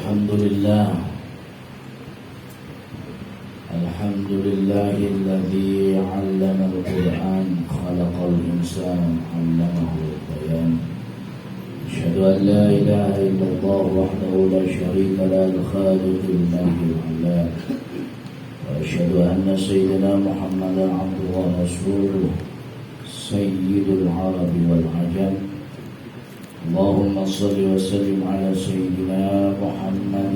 الحمد لله الذي علم القرآن خلق الإنسان علمه البيان أشهد أن لا إله إلا الله وحده لا شريك له الخالق الملك العلام وأشهد أن سيدنا محمدا عبده ورسوله سيد العرب والعجم اللهم صل وسلم على سيدنا محمد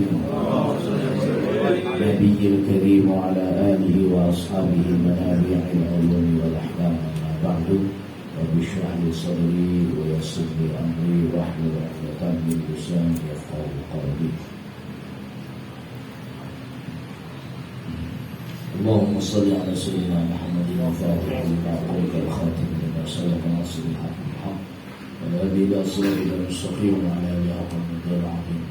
النبي الكريم وعلى آله وأصحابه منابع العلوم والأحكام أما بعد رب اشرح لي صدري ويسر لي أمري واحلل عقدة من لساني يفقهوا قولي اللهم صل على سيدنا محمد الفاتح لما أغلق الخاتم لما سبق ناصر الحق بالحق والهادي إلى صراطك المستقيم وعلى آله حق المقدار العظيم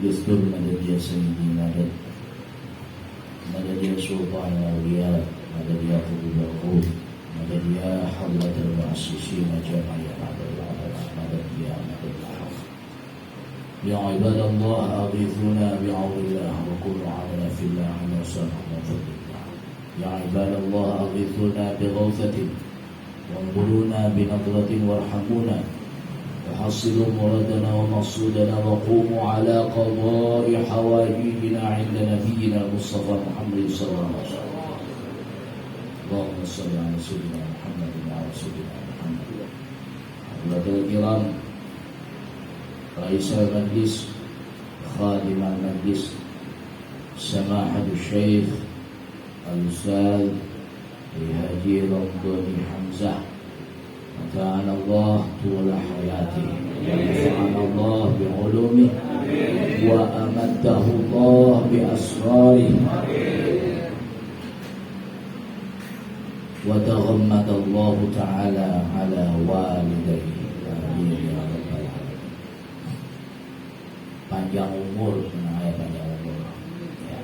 بذكر مدد يا سيدي مدد يا سلطان الأولياء مدد يا قلوب القلوب مدد يا حضرة المؤسسين جميع عبد العباد مدد يا مدد الحق يا عباد الله أغيثونا بعون الله وكونوا عنا في الله على وسلم وفضل الله يا عباد الله أغيثونا بغوثة وانظرونا بنظرة وارحمونا وحصلوا مرادنا ومقصودنا وقوموا على قضاء حوائجنا عند نبينا المصطفى محمد صلى الله عليه وسلم اللهم صل على سيدنا محمد وعلى سيدنا محمد حضرات الكرام رئيس المجلس خادم المجلس سماحة الشيخ الأستاذ الحاجي رمضان حمزة متعنا الله طول حياته ونفعنا الله بعلومه وأمده الله بأسراره وتغمد الله تعالى على والديه آمين يا رب العالمين. Panjang umur, panjang umur. Ya.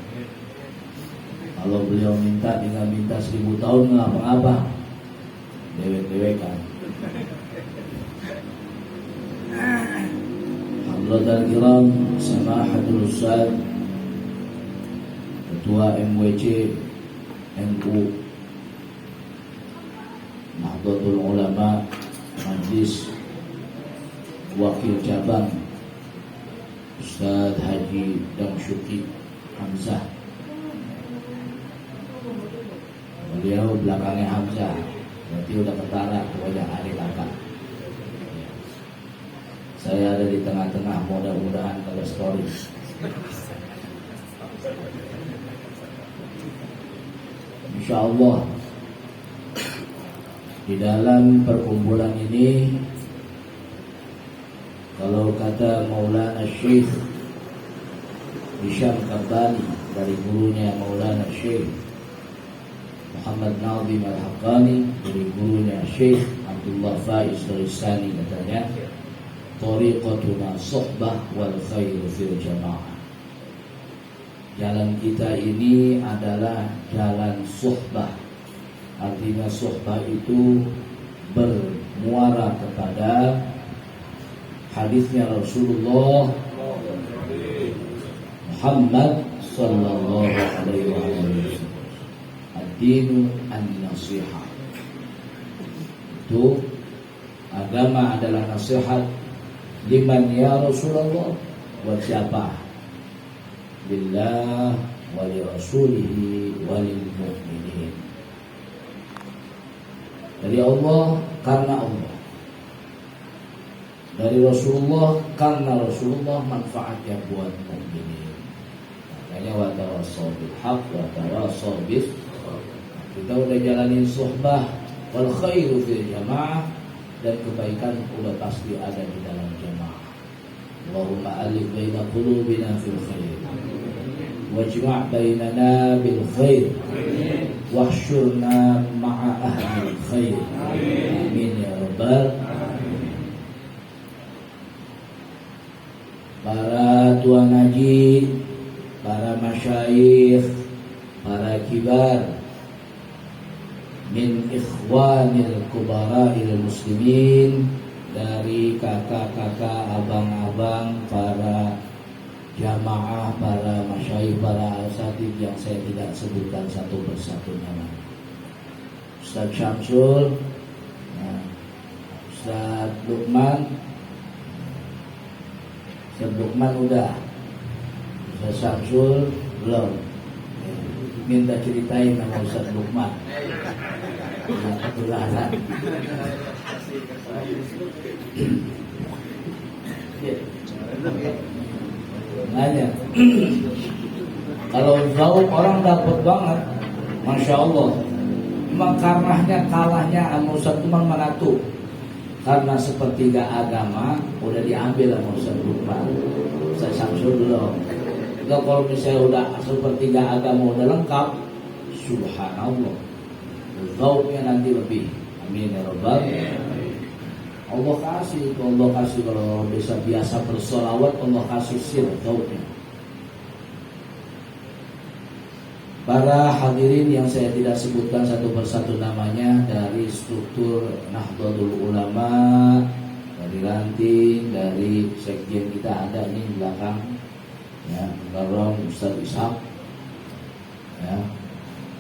Kalau beliau minta tinggal minta 1000 tahun nggak apa-apa, dewek-dewekan. Hadirin kiram, Samahatul Ustaz Ketua MWC NU Nahdlatul Ulama Majlis Wakil Cabang Ustaz Haji Damsyuki Hamzah. Beliau belakangnya Hamzah, berarti udah ketara wajah adik kakak. Saya ada di tengah-tengah, mudah-mudahan kalau story. Insya Allah di dalam perkumpulan ini, kalau kata Maulana Syekh Hisham Karbani dari gurunya Maulana Syekh Muhammad Nazim Al-Haqqani dari gurunya Syekh Abdullah Faiz Risani, katanya tariqatuna suhbah wal khairu fil jamaah. Jalan kita ini adalah jalan suhbah. Artinya suhbah itu bermuara kepada hadisnya Rasulullah Muhammad sallallahu alaihi wasallam. Ad-dinu an-nasihah. Itu agama adalah nasihat. Liman ya Rasulullah, buat siapa? Billah wa li rasulihi wa lil mu'minin. Dari Allah karena Allah. Dari Rasulullah karena Rasulullah, manfaatnya buat mukminin. Makanya wa tawassaw bil haqq wa tawassaw bis. Kita udah jalanin suhbah wal khairu fil jamaah, dan kebaikan udah pasti ada di dalam jamaah. Allahumma alif baina qulubina fil khair wajma' bainana bil khair wahsyurna ma'a ahli khair. Amin ya rabbal alamin. Para tuan haji, para masyayikh, para kibar min ikhwanil kubara'il muslimin dari kakak-kakak, abang-abang, para jamaah, para masyayikh, para asatidz yang saya tidak sebutkan satu persatu nama. Ustaz Syamsul, Ustaz Lukman udah, Ustaz Syamsul belum. Minta ceritain nama Ustaz Lukman. Ketularan. Nanya. Kalau jauh orang dapat banget, masya Allah. Memang kalahnya sama Ustaz Lukman Manatu. Karena sepertiga agama udah diambil sama Ustaz Lukman. Ustaz Syamsul belum. Kalau misalnya udah sepertiga agama udah lengkap, subhanallah, zauknya nanti lebih. Amin ya rabbal. Allah kasih kalau bisa biasa bersolawat, Allah kasih zauknya. Para hadirin yang saya tidak sebutkan satu persatu namanya, dari struktur Nahdlatul Ulama, dari ranting, dari sekjen kita ada ini di belakang, ya, Barong Ustaz Ishaq, ya.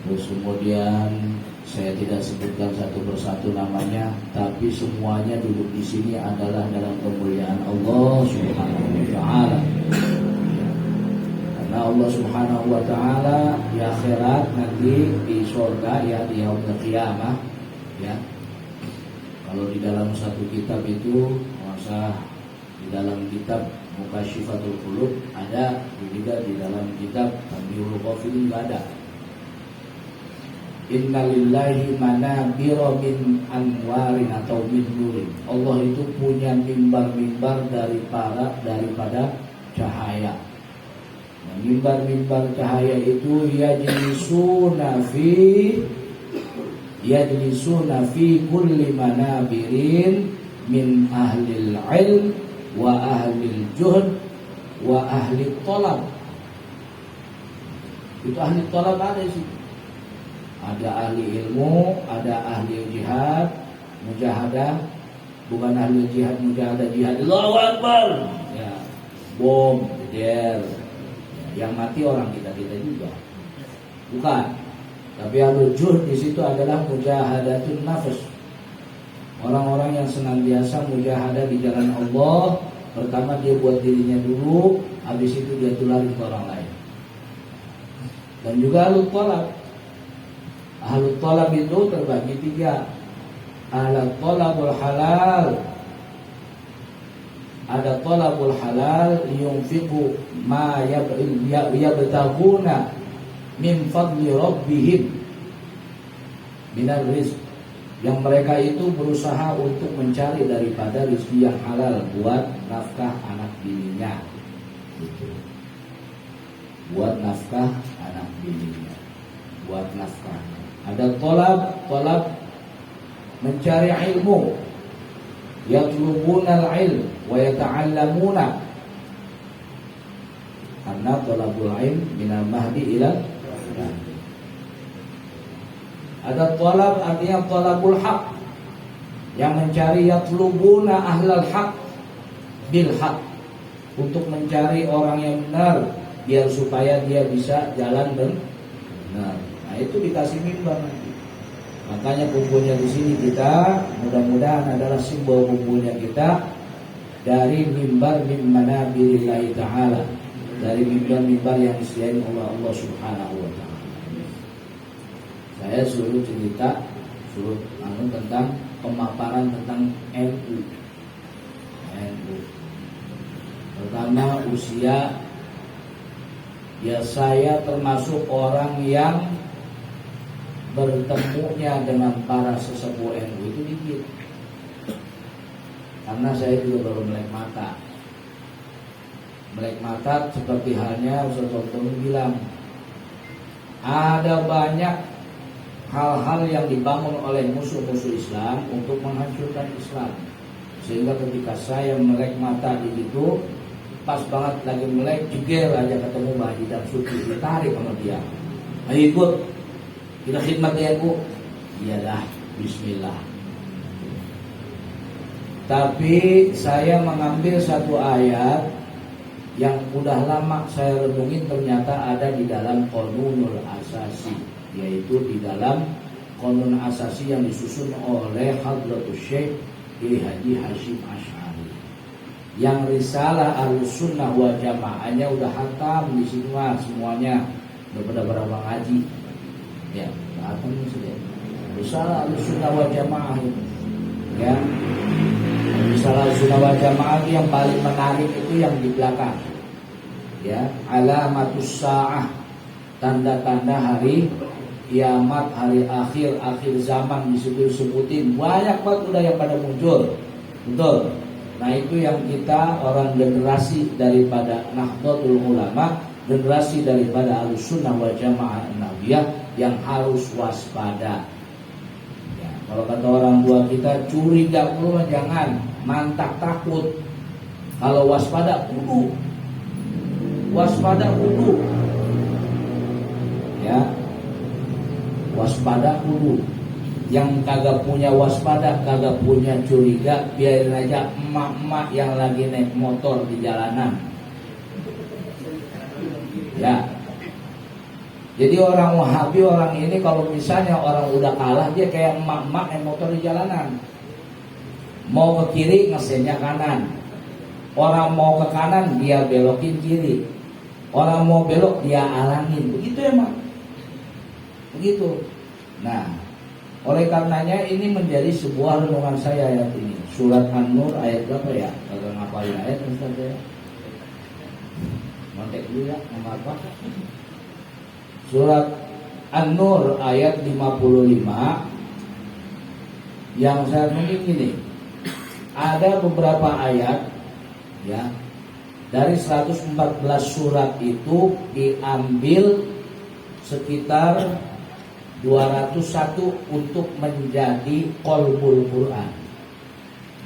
Terus kemudian saya tidak sebutkan satu persatu namanya, tapi semuanya duduk di sini adalah dalam kemuliaan Allah Subhanahu wa taala. Karena Allah Subhanahu wa taala di akhirat nanti di surga, ya, di yaumul qiyamah, ya. Kalau di dalam satu kitab itu, masa di dalam kitab Mukasyifatul Qulub ada, juga di dalam kitab Tanbihul Ghafilin juga ada. Innalillahi manabira min anwarin atau min nurin. Allah itu punya mimbar-mimbar daripada cahaya. Nah, mimbar-mimbar cahaya itu yajlisuna fi kulli manabirin min ahlil ilm wa ahlil juhd wa ahli talab. Itu ahli talab ada sih. Ada ahli ilmu, ada ahli jihad, mujahadah, bukan ahli jihad, mujahadah, jihad. Allahu Akbar. Ya, bom, jeder. Ya, yang mati orang kita juga. Bukan. Tapi ahli juhd di situ adalah mujahadatun nafs. Orang-orang yang senantiasa mujahadah di jalan Allah. Pertama dia buat dirinya dulu, habis itu dia tularin ke orang lain. Dan juga ahli talab. Ahli talab itu terbagi tiga. Ahli talabul halal. Ada talabul halal yunfiqu ma yabtaguna min fadli rabbihim minar rizq. Yang mereka itu berusaha untuk mencari daripada rezeki yang halal buat nafkah anak bininya. Gitu. Buat nafkah anak bininya. Buat nafkah. Ada tolab mencari ilmu, yatlubuna al-ilm wa yata'allamuna. Karena tolabul ilm minal mahdi ila. Ada tolab artinya tolabul haq, yang mencari yatlubuna ahlal haq bil haq, untuk mencari orang yang benar biar supaya dia bisa jalan benar. Nah, itu dikasih mimbar nanti. Makanya kumpulnya di sini kita, mudah-mudahan adalah simbol kumpulnya kita dari mimbar min manabirillahi ta'ala, dari mimbar-mimbar yang disediakan oleh Allah Subhanahu wa taala. Saya suruh cerita tentang pemaparan tentang NU. Pertama, usia. Ya, saya termasuk orang yang bertemunya dengan para sesepuh NU itu dikit. Karena saya juga baru melek mata. Melek mata seperti halnya Ustaz Dr. bilang, ada banyak hal-hal yang dibangun oleh musuh-musuh Islam untuk menghancurkan Islam. Sehingga ketika saya melek mata di situ, pas banget lagi melek, jeger aja ketemu Mbak Haji Damsuki, ditarik sama dia. Ayo ikut, kita khidmat ya Bu. Iyalah, bismillah. Tapi saya mengambil satu ayat yang udah lama saya renungin, ternyata ada di dalam Qanunul Asasi, yaitu di dalam Qanun Asasi yang disusun oleh Hadratus Syekh Haji Hasyim Asy'ari. Yang risalah Ahlussunnah wal Jamaahnya udah hatam di sini semuanya, udah berapa ngaji. Ya, hatam sudah. Risalah Ahlussunnah wal Jamaah itu. Ya. Risalah Ahlussunnah wal Jamaah yang paling menarik itu yang di belakang. Ya, alamatus saah, tanda-tanda hari kiamat, hari akhir, akhir zaman disebutin banyak banget udah yang pada muncul. Betul. Nah, itu yang kita orang generasi daripada Nahdlatul Ulama, generasi daripada Ahlussunnah wal Jamaah Nabiyah yang harus waspada. Ya, kalau kata orang tua kita, curiga mulu jangan, mantap takut. Kalau waspada kudu. Waspada kudu. Ya. Waspada kudu. Yang kagak punya waspada, kagak punya curiga, biarin aja emak-emak yang lagi naik motor di jalanan. Ya. Jadi orang Wahabi, orang ini kalau misalnya orang udah kalah, dia kayak emak-emak naik motor di jalanan. Mau ke kiri ngesennya kanan. Orang mau ke kanan dia belokin kiri. Orang mau belok dia alangin. Begitu emang. Begitu. Nah, oleh karenanya ini menjadi sebuah renungan saya ayat ini. Surat An-Nur ayat berapa ya? Kalau ngapalin ayat Ustaz ya. Montek dulu ya, nama apa? Surat An-Nur ayat 55. Yang saya mungkin gini. Ada beberapa ayat ya. Dari 114 surat itu diambil sekitar 201 untuk menjadi qalbul Quran.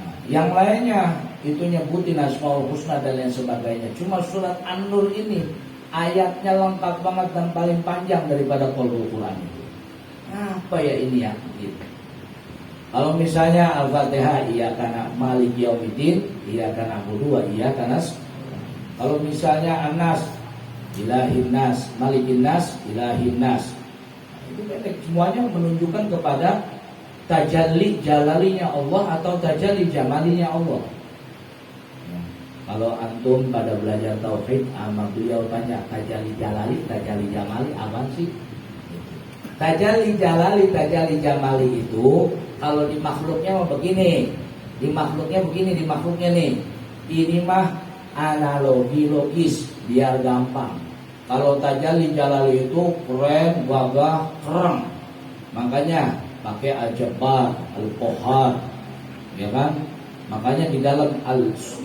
Nah, yang lainnya itu nyebutin Asmaul Husna dan lain sebagainya. Cuma surat An-Nur ini ayatnya lengkap banget dan paling panjang daripada qalbul Quran itu. Apa ya ini ya? Gitu. Kalau misalnya Al-Fatihah iyyaka maliki yaumiddin, iyyaka na'budu wa iyyaka nasta'in. Kalau misalnya An-Nas, ilahin nas, malikin nas, ilahin nas. Itu pendek, semuanya menunjukkan kepada tajalli jalalinya Allah atau tajalli jamalinya Allah. Ya. Kalau antum pada belajar tauhid, sama beliau tanya tajalli jalali, tajalli jamali apa sih? Tajalli jalali, tajalli jamali itu kalau di makhluknya mau begini, di makhluknya begini, di makhluknya nih. Ini mah analogi logis biar gampang. Kalau tajalli jalali itu keren, gagah, keren. Makanya pakai al-Jabbar, al-Qahhar, ya kan? Makanya di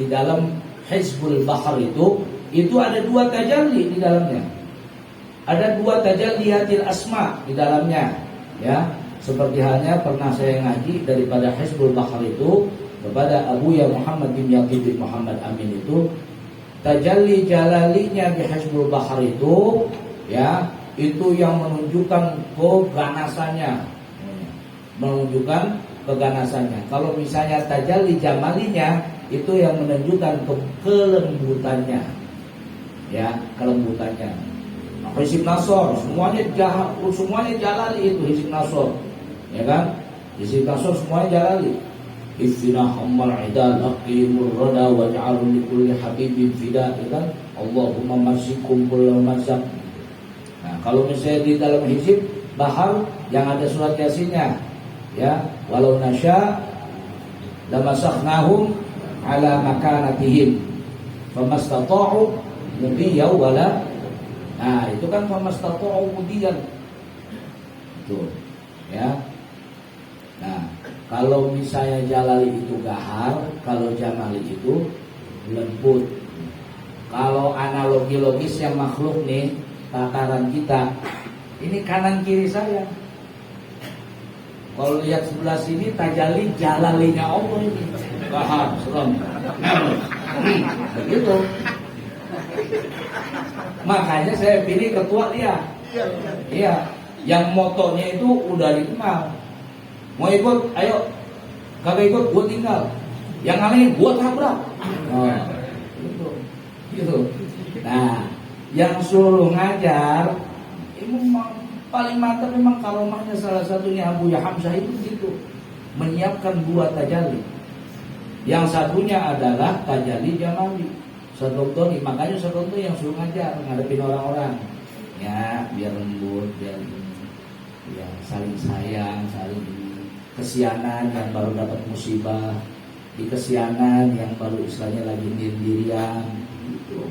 dalam Hizbul Bahr itu ada dua tajalli di dalamnya. Ada dua tajalliyatil asma di dalamnya, ya. Seperti halnya pernah saya ngaji daripada Hizbul Bahr itu kepada Abu Ya Muhammad bin Yaqub bin Muhammad Amin itu, tajalli jalalinya di Hizbul Bahr itu, ya, itu yang menunjukkan keganasannya, Kalau misalnya tajalli jamalinya itu yang menunjukkan kelembutannya, ya, kelembutannya. Nah, Hizib Nasr semuanya jalali itu Hizib Nasr, ya kan? Hizib Nasr semuanya jalali. Ifina hammal idal aqimur rada waj'alun likulli habibin fida, kan? Allahumma masikum kullu mazak. Nah, kalau misalnya di dalam Hizib Bahar yang ada surat Yasinnya, ya, walau nasya lamasakhnahum ala makanatihim famastata'u mudiyan wala. Nah, itu kan famastata'u mudiyan. Itu, ya. Nah, kalau misalnya jalali itu gahar, kalau jamali itu lembut. Kalau analogi logis yang makhluk nih, tataran kita, ini kanan kiri saya. Kalau lihat sebelah sini tajalli jalalinya Allah ini. Gahar, serem. Begitu. Makanya saya pilih ketua dia. Iya, yang motonya itu udah dikenal. Mau ikut, ayo. Kagak ikut, gue tinggal. Yang ngalangin gua tabrak. Oh, gitu. Nah, yang suruh ngajar memang paling mantap memang karomahnya salah satunya Abu Hamzah itu gitu, menyiapkan 2 tajalli. Yang satunya adalah tajalli jamali. Sedontoni, makanya sedontoni yang suruh ngajar ngadepin orang-orang. Ya, biar lembut, biar ya saling sayang, saling kesianan yang baru dapat musibah, di kesianan yang baru istilahnya lagi dirian gitu.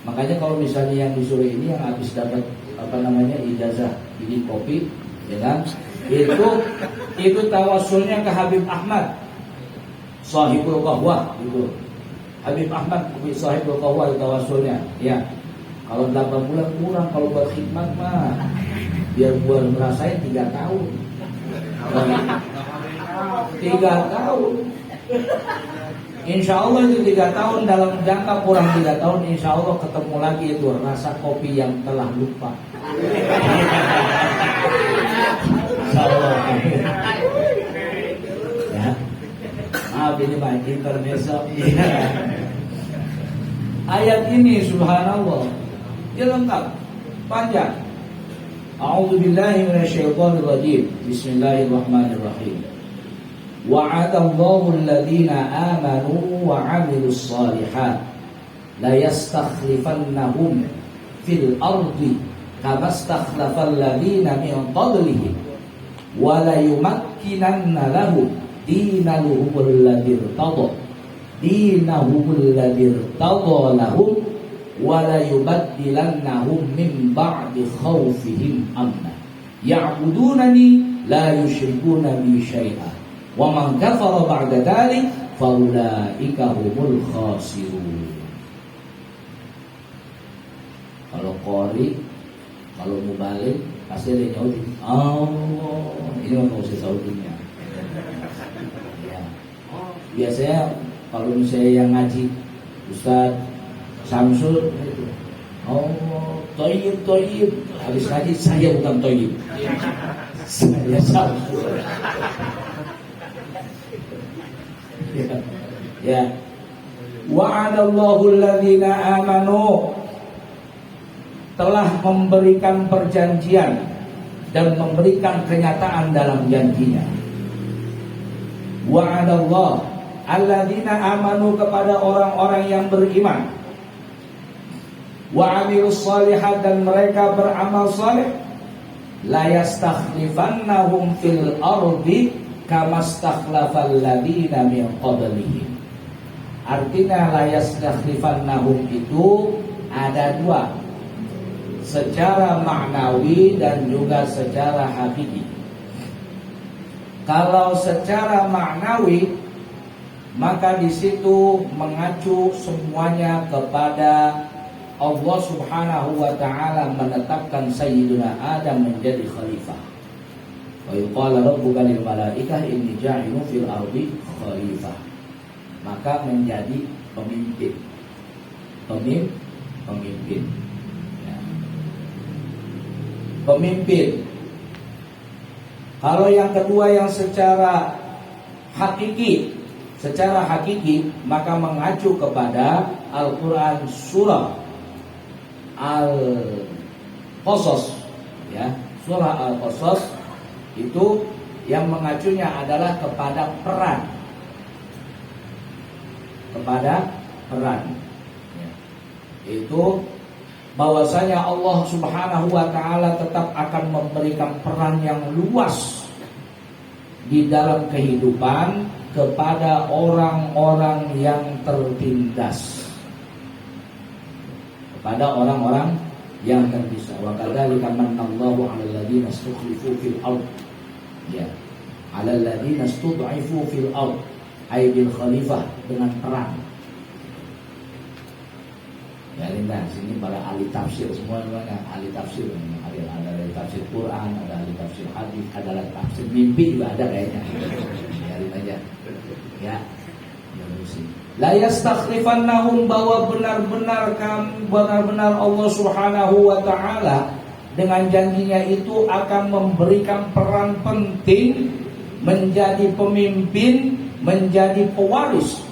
Makanya kalau misalnya yang disuruh ini yang habis dapat ijazah bikin kopi, ya kan? Itu tawasulnya ke Habib Ahmad, Sahibul Qahwah gitu. Habib Ahmad Sahibul Qahwah tawasulnya. Ya. Kalau 8 bulan kurang, kalau buat khidmat mah biar gua ngerasain 3 tahun. 3 tahun. Insya Allah itu 3 tahun, dalam jangka kurang 3 tahun insya Allah ketemu lagi itu rasa kopi yang telah lupa. Insya Allah. Ya. Maaf ini Pak intermezzo. Ayat ini subhanallah dia lengkap, panjang. A'udzubillahi minasyaitonirrajim. Bismillahirrahmanirrahim. Wa'adallahu alladhina amanu wa 'amilus shalihat la yastakhlifannahum fil ardi kama istakhlafal ladzina min qablihim wa la yumakkinanna lahum dinahum alladzi irtada lahum wa la yubaddilannahum min ba'di khawfihim amna ya'budunani la yusyrikuna bi syai'a wa man kafara ba'da dzalik fa ulaika humul khasirun. Kalau qori, kalau mubalik pasti ada nyautin Allah, ini mau usah sautinnya. Ya. Biasanya kalau misalnya yang ngaji Ustaz Samsul itu Toyib habis ngaji saya bukan Toyib, saya Samsul. Ya. Wa'adallahu alladhina amanu, telah memberikan perjanjian dan memberikan kenyataan dalam janjinya. Wa'adallahu alladzina amanu, kepada orang-orang yang beriman. Wa 'amilus shalihat, dan mereka beramal saleh. La yastakhlifannahum fil ardi kama istakhlafal ladzina min qablihim. Artinya la yastakhlifannahum itu ada 2, secara maknawi dan juga secara hakiki. Kalau secara maknawi, maka di situ mengacu semuanya kepada Allah Subhanahu wa taala menetapkan Sayyiduna Adam menjadi khalifah. Wa qala rabbuka lil malaikah inni ja'ilun fil ardi khalifah. Maka menjadi pemimpin. Pemimpin. Ya. Pemimpin. Kalau yang kedua yang secara hakiki, maka mengacu kepada Al-Quran surah Al-Qasas, ya, surah Al-Qasas itu yang mengacunya adalah kepada peran, ya. Itu bahwasanya Allah Subhanahu wa taala tetap akan memberikan peran yang luas di dalam kehidupan kepada orang-orang yang tertindas, kepada orang-orang yang tertindas. Wa kadzalika manallahu 'alal ladzina istukhlifu fil ard, ya, 'alal ladzina istud'ifu fil ard, ay bil khalifah, dengan peran. Ya, Linda, sini para ahli tafsir semua, ahli tafsir, ada ahli tafsir Quran, ada ahli tafsir hadis, ada ahli tafsir mimpi juga ada kayaknya. Biarin aja. Ya. La yastakhlifannahum, bahwa benar-benar Allah Subhanahu wa taala dengan janjinya itu akan memberikan peran penting, menjadi pemimpin, menjadi pewaris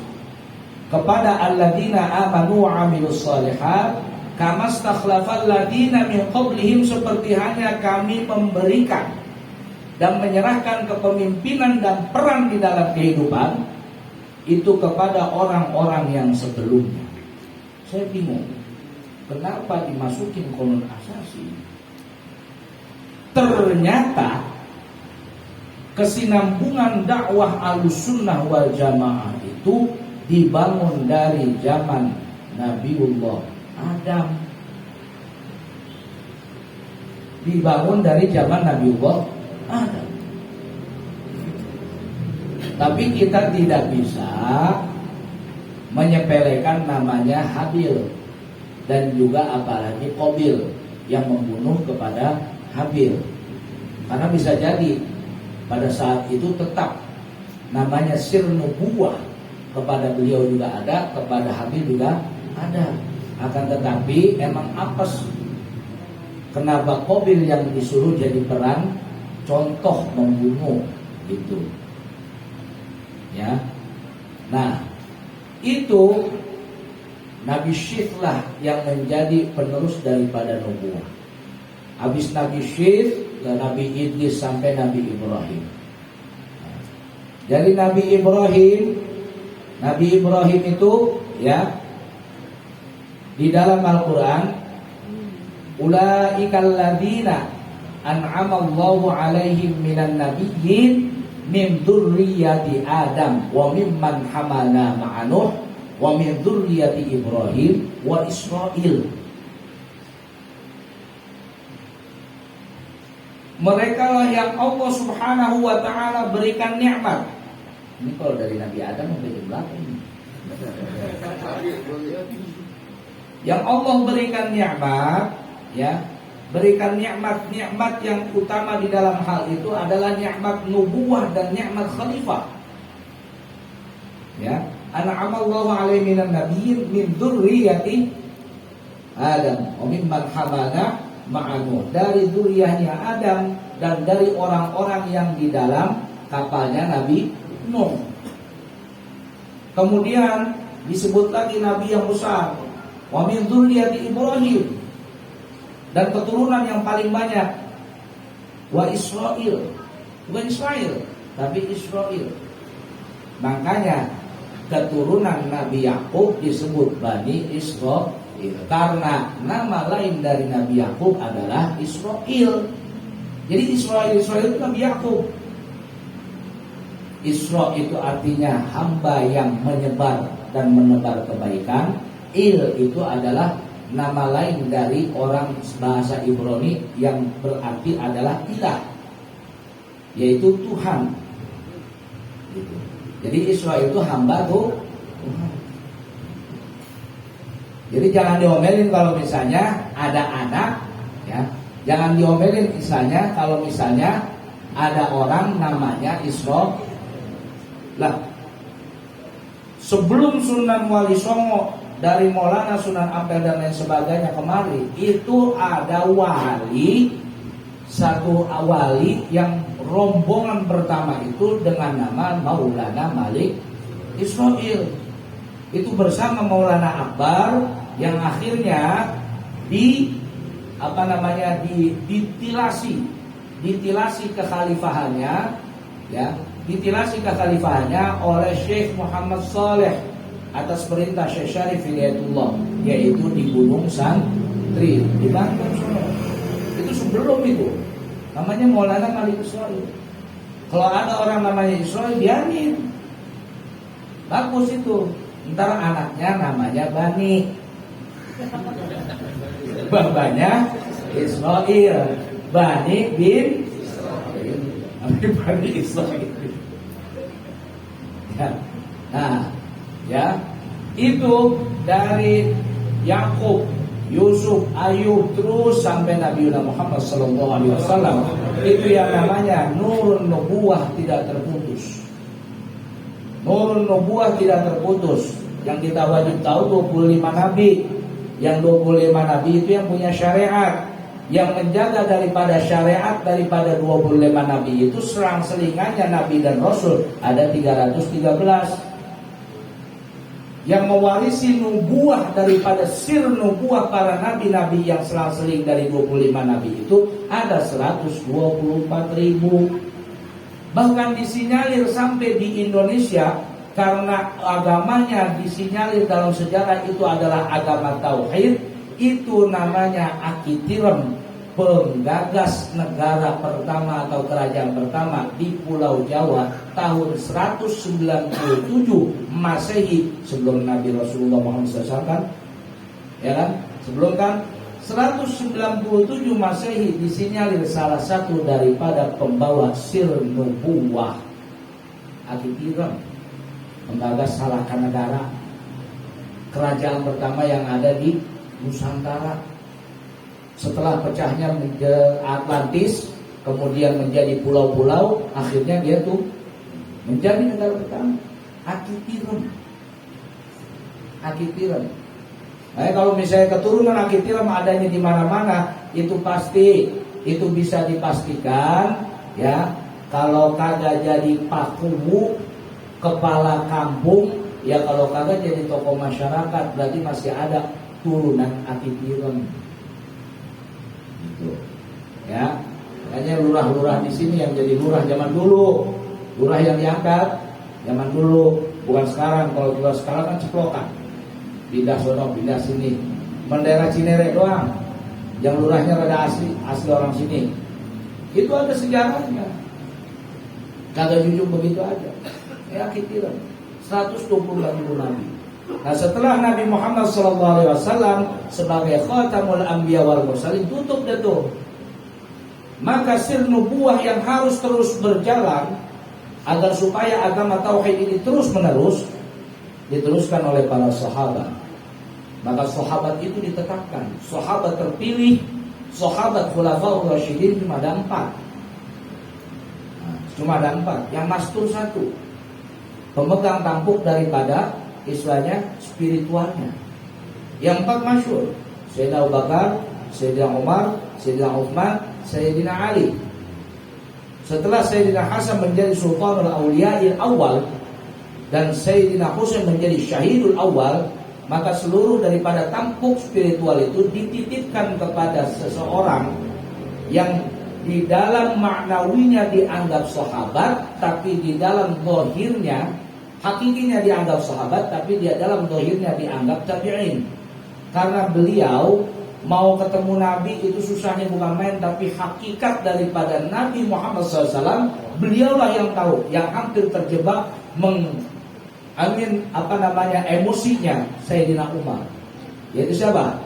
kepada alladzina amanu wa amilus shalihat kama stakhlafal ladzina min qablihim, seperti hanya kami memberikan dan menyerahkan kepemimpinan dan peran di dalam kehidupan itu kepada orang-orang yang sebelumnya. Saya bingung, kenapa dimasukin qanun asasi? Ternyata kesinambungan dakwah Ahlussunnah wal Jamaah itu dibangun dari zaman Nabiullah Adam. Dibangun dari zaman Nabiullah Adam. Tapi kita tidak bisa menyepelekan namanya Habil dan juga apalagi Qabil yang membunuh kepada Habil. Karena bisa jadi pada saat itu tetap namanya sir nubuwah kepada beliau juga ada, kepada Habil juga ada. Akan tetapi emang apes kenapa Qabil yang disuruh jadi peran contoh membunuh gitu. Ya. Nah, itu Nabi Syith lah yang menjadi penerus daripada nubuwah. Habis Nabi Syith ke Nabi Idris sampai Nabi Ibrahim. Jadi Nabi Ibrahim itu ya di dalam Al-Quran, ulaikal ladzina an'amallahu alaihim minan nabiyyin min dzurriyyati Adam wa mimman hamalna ma'a Nuh wa min dzurriyyati Ibrahim wa Israil. Mereka lah yang Allah Subhanahu wa ta'ala berikan nikmat. Ini kalau dari Nabi Adam sampai ke belakang. Yang Allah berikan nikmat, ya, berikan nikmat yang utama di dalam hal itu adalah nikmat nubuwah dan nikmat khalifah. Ya, an'amallahu alaihi minan nabiyyin min dzurriyyati Adam wa mimman hamalna ma'a Nuh, dari dzurriyyahnya Adam dan dari orang-orang yang di dalam kapalnya Nabi Nuh. Kemudian disebut lagi nabi yang besar, wa min dzurriyyati Ibrahim, dan keturunan yang paling banyak, wa Israil, bukan Israel tapi Israil. Makanya keturunan Nabi Yakub disebut Bani Israil, karena nama lain dari Nabi Yakub adalah Israil. Jadi Israil itu Nabi Yakub. Isra itu artinya hamba yang menyebar dan menebar kebaikan. Il itu adalah nama lain dari orang bahasa Ibrani yang berarti adalah ilah, yaitu Tuhan. Jadi Isra itu hamba Tuhan. Jadi jangan diomelin kalau misalnya ada anak, ya. Jangan diomelin misalnya kalau misalnya ada orang namanya Isra. Lah, sebelum Sunan Wali Songo dari Maulana Sunan Ampel dan lain sebagainya kemari, itu ada satu wali yang rombongan pertama itu dengan nama Maulana Malik Israil. Itu bersama Maulana Akbar yang akhirnya ditilasi kekhalifahannya, ya, ditilasi kekhalifahannya oleh Syekh Muhammad Saleh atas perintah Syekh Syarif Hidayatullah, yaitu di Gunung Santri di Banten. Itu sebelum itu namanya Maulana Malik Israil. Kalau ada orang namanya Israil, biarin, bagus itu. Ntar anaknya namanya Bani, bapaknya Israil, Bani bin Bani Israil. Ya. Nah, ya, itu dari Yakub, Yusuf, Ayub terus sampai Nabi Muhammad SAW. Itu yang namanya Nurun Nubuwah tidak terputus. Nurun Nubuwah tidak terputus. Yang kita wajib tahu 25 nabi. Yang 25 nabi itu yang punya syariat. Yang menjaga daripada syariat daripada 25 nabi itu serang-selingannya nabi dan rasul ada 313. yang mewarisi nubuah daripada sir nubuah para nabi-nabi yang selang-seling dari 25 nabi itu ada 124.000. Bahkan disinyalir sampai di Indonesia karena agamanya disinyalir dalam sejarah itu adalah agama tauhid, itu namanya Akitirem, penggagas negara pertama atau kerajaan pertama di Pulau Jawa tahun 197 Masehi, sebelum Nabi Rasulullah Muhammad SAW kan? Ya kan? Sebelum kan 197 Masehi disinyalir salah satu daripada pembawa sir nubuwah Akitirem, penggagas salahkan negara, kerajaan pertama yang ada di Nusantara. Setelah pecahnya menjadi Atlantis, kemudian menjadi pulau-pulau, akhirnya dia tuh menjadi negara pertama. Akitirem. Nah, kalau misalnya keturunan Akitirem adanya di mana-mana, itu pasti, itu bisa dipastikan, ya. Kalau kagak jadi pakuwu, kepala kampung, ya kalau kagak jadi tokoh masyarakat, berarti masih ada turunan Akitirem. Gitu. Ya, makanya lurah-lurah di sini yang jadi lurah zaman dulu, lurah yang diangkat zaman dulu, bukan sekarang. Kalau lurah sekarang kan ceplokan, pindah sono, pindah sini, bendera Cinere doang, yang lurahnya rada asli orang sini. Itu ada sejarahnya, kagak jujur begitu aja. Ya Akitirem 124.000 nabi. Nah, setelah Nabi Muhammad SAW sebagai khatamul anbiya wal mursalin tutup deh tuh. Maka sir nubuah yang harus terus berjalan agar supaya agama tauhid ini terus menerus diteruskan oleh para sahabat. Maka sahabat itu ditetapkan, sahabat terpilih, sahabat khulafaur rasyidin cuma ada 4. Nah, cuma ada 4, yang mastur 1. Pemegang tampuk daripada istilahnya spiritualnya. Yang 4 masyhur, Sayyidina Abu Bakar, Sayyidina Umar, Sayyidina Uthman, Sayyidina Ali. Setelah Sayyidina Hasan menjadi Sultanul Awliya'il awal dan Sayyidina Husain menjadi Syahidul awal, maka seluruh daripada tampuk spiritual itu dititipkan kepada seseorang yang di dalam maknawinya dianggap sahabat, tapi di dalam zahirnya, hakikinya dianggap sahabat, tapi dia dalam zahirnya dianggap tabi'in. Karena beliau mau ketemu Nabi itu susahnya bukan main, tapi hakikat daripada Nabi Muhammad SAW beliaulah yang tahu, yang hampir terjebak emosinya Sayyidina Umar. Yaitu siapa?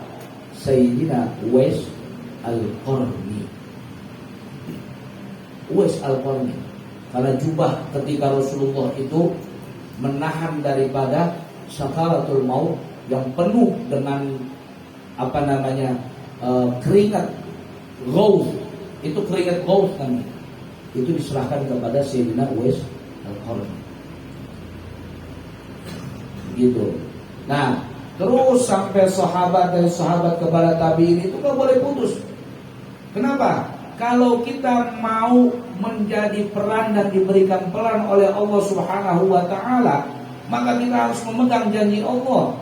Sayyidina Uwais Al-Qarni. Uwais Al-Qarni. Karena jubah ketika Rasulullah itu menahan daripada sakaratul maut yang penuh dengan keringat ghaus, itu keringat ghaus kan, itu diserahkan kepada Sayyidina Uwais Al-Qarni. Gitu. Nah, terus sampai sahabat dari sahabat kepada tabi'in itu nggak boleh putus. Kenapa? Kalau kita mau menjadi peran dan diberikan peran oleh Allah Subhanahu wa taala, maka kita harus memegang janji Allah.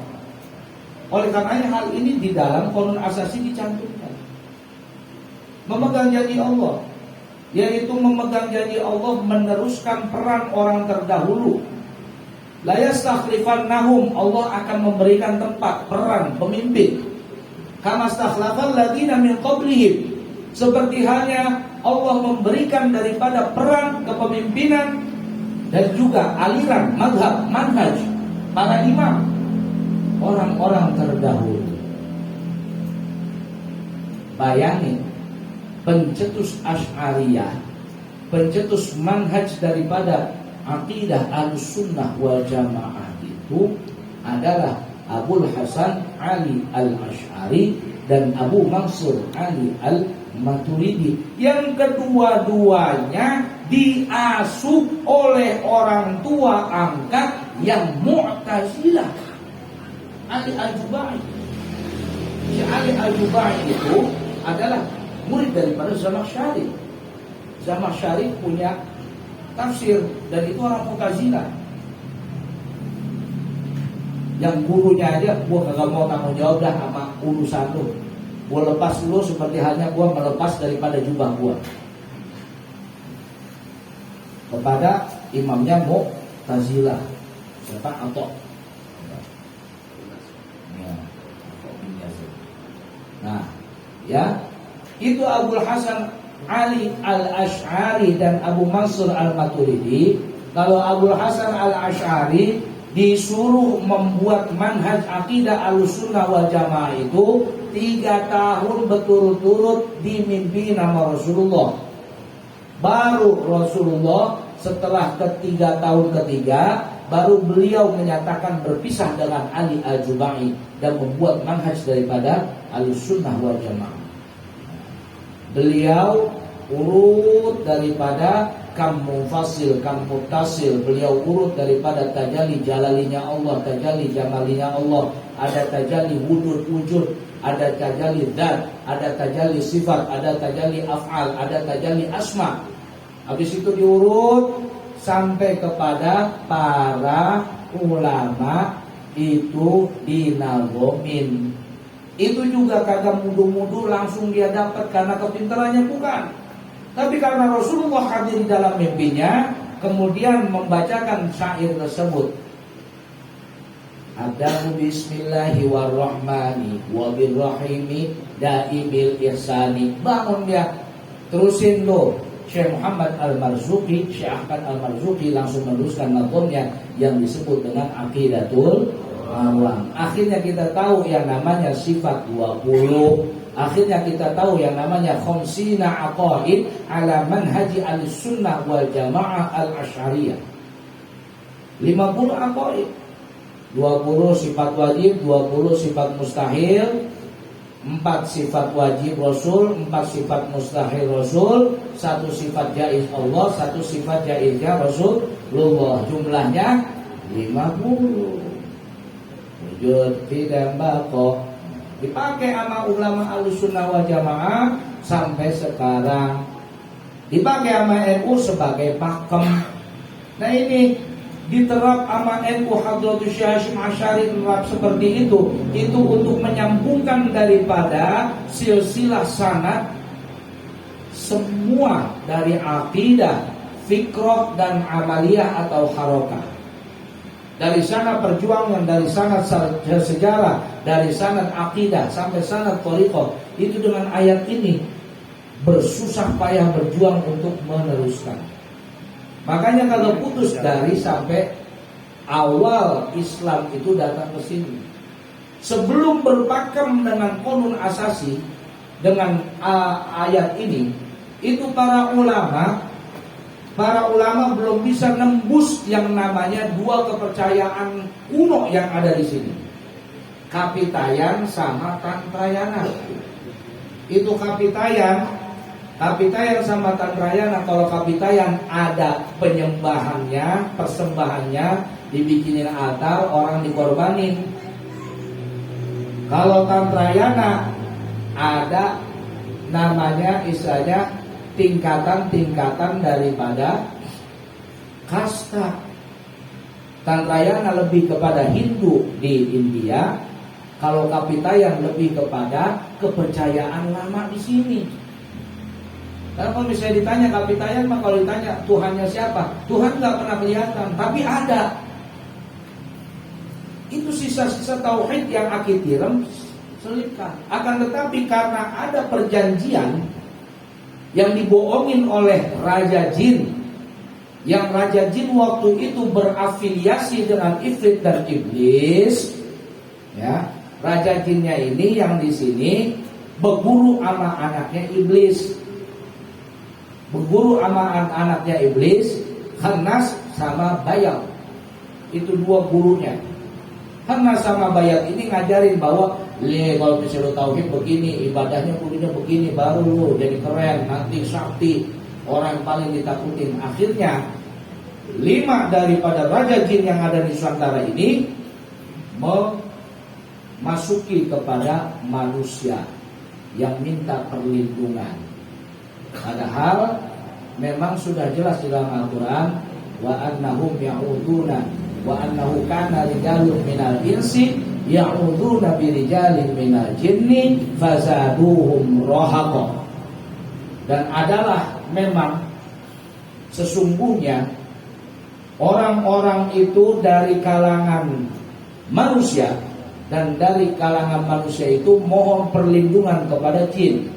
Oleh karenanya hal ini di dalam Qanun Asasi dicantumkan. Memegang janji Allah, yaitu memegang janji Allah meneruskan peran orang terdahulu. La yastakhlifannahum, Allah akan memberikan tempat, peran, pemimpin. Kama stakhlafal ladzina min qablihim, seperti halnya Allah memberikan daripada peran kepemimpinan dan juga aliran mazhab, manhaj para imam, orang-orang terdahulu. Bayangin, pencetus Asy'ariyah, pencetus manhaj daripada aqidah Ahlussunnah wal Jamaah itu adalah Abul Hasan Ali Al-Asy'ari dan Abu Mansur Ali Al-Maturidi, yang kedua-duanya diasuh oleh orang tua angkat yang Mu'tazilah. Ali Al-Jubai. Si Ali Al-Jubai itu adalah murid daripada Zamakhsyari. Zamakhsyari punya tafsir dan itu orang Mu'tazilah. Yang gurunya aja, gue kagak mau tanggung jawab dah sama urusan lu. Gue lepas lu seperti halnya gue melepas daripada jubah gue. Kepada imamnya Mu'tazilah, siapa? Atok. Nah, ya, itu Abul Hasan Ali Al-Asy'ari dan Abu Mansur Al-Maturidi. Kalau Abul Hasan Al-Asy'ari disuruh membuat manhaj akidah Ahlussunnah wal Jamaah itu 3 tahun berturut-turut dimimpi nama Rasulullah. Baru Rasulullah setelah ketiga tahun ketiga, baru beliau menyatakan berpisah dengan Ali Al-Jubai dan membuat manhaj daripada Ahlussunnah wal Jamaah. Beliau urut daripada kam mufasil, kam muttasil. Beliau urut daripada tajalli jalalinya Allah, tajalli jamalinya Allah. Ada tajalli wujud, ada tajalli dzat, ada tajalli sifat, ada tajalli af'al, ada tajalli asma. Habis itu diurut sampai kepada para ulama itu dinagomin. Itu juga kagak mudu-mudu langsung dia dapat karena kepintarannya, bukan. Tapi karena Rasulullah hadir di dalam mimpinya, kemudian membacakan syair tersebut. Adahu bismillahirrahmani wabirrahimi daimil ihsani. Bangun dia, terusin lo. Syekh Muhammad Al-Marzuqi, Syekh Ahmad Al-Marzuqi langsung meneruskan nazmnya yang disebut dengan Aqidatul Awam. Akhirnya kita tahu yang namanya sifat 20. Akhirnya kita tahu yang namanya khamsina aqaid ala manhaji al-sunnah wal jamaah al-asy'ariyah. 50 aqaid. 20 sifat wajib, 20 sifat mustahil, 4 sifat wajib Rasul, 4 sifat mustahil Rasul, 1 sifat jaiz Allah, 1 sifat jaiznya Rasulullah. Jumlahnya 50. Wujud tidak bako. Dipakai sama ulama Ahlussunnah wal Jamaah sampai sekarang. Dipakai sama NU sebagai pakem. Nah ini diterap sama NU Hadratus Syekh Hasyim Asy'ari, terap seperti itu untuk menyambungkan daripada silsilah sanad semua dari akidah, fikrah dan amaliyah atau harokah. Dari sana perjuangan, dari sanad sejarah, dari sanad akidah sampai sanad thariqah, itu dengan ayat ini bersusah payah berjuang untuk meneruskan. Makanya kalau putus dari sampai awal Islam itu datang ke sini, sebelum berpakem dengan qanun asasi dengan ayat ini, itu para ulama belum bisa nembus yang namanya 2 kepercayaan kuno yang ada di sini. Kapitayan sama Tantrayana. Itu Kapitayan sama Tantrayana. Kalau Kapitayan ada penyembahannya, persembahannya, dibikinin altar, orang dikorbanin. Kalau Tantrayana ada namanya istilahnya tingkatan-tingkatan daripada kasta. Tantrayana lebih kepada Hindu di India, kalau Kapitayan lebih kepada kepercayaan lama di sini. Karena kalau misalnya ditanya Kapitayan, maka kalau ditanya Tuhannya siapa, Tuhan nggak pernah kelihatan, tapi ada. Itu sisa-sisa tauhid yang akitirem selipkan. Akan tetapi karena ada perjanjian yang dibohongin oleh Raja Jin, yang Raja Jin waktu itu berafiliasi dengan Ifrit dan Iblis, ya. Raja Jinnya ini yang di sini berguru sama anaknya Iblis, anaknya Iblis, Khannas sama Bayal. Itu 2 gurunya. Khannas sama Bayal ini ngajarin bahwa kalau misalnya tauhid begini, ibadahnya kudunya begini, baru lu jadi keren, nanti sakti, orang yang paling ditakutin. Akhirnya 5 daripada Raja Jin yang ada di Nusantara ini memasuki kepada manusia yang minta perlindungan. Padahal memang sudah jelas di dalam Al-Quran, wa annahum ya'uduna wa annahu kana rijalun minal insi ya'udzuuna birijalin minal jinni fazaduhum rahaqa. Dan adalah memang sesungguhnya orang-orang itu dari kalangan manusia, dan dari kalangan manusia itu mohon perlindungan kepada jin.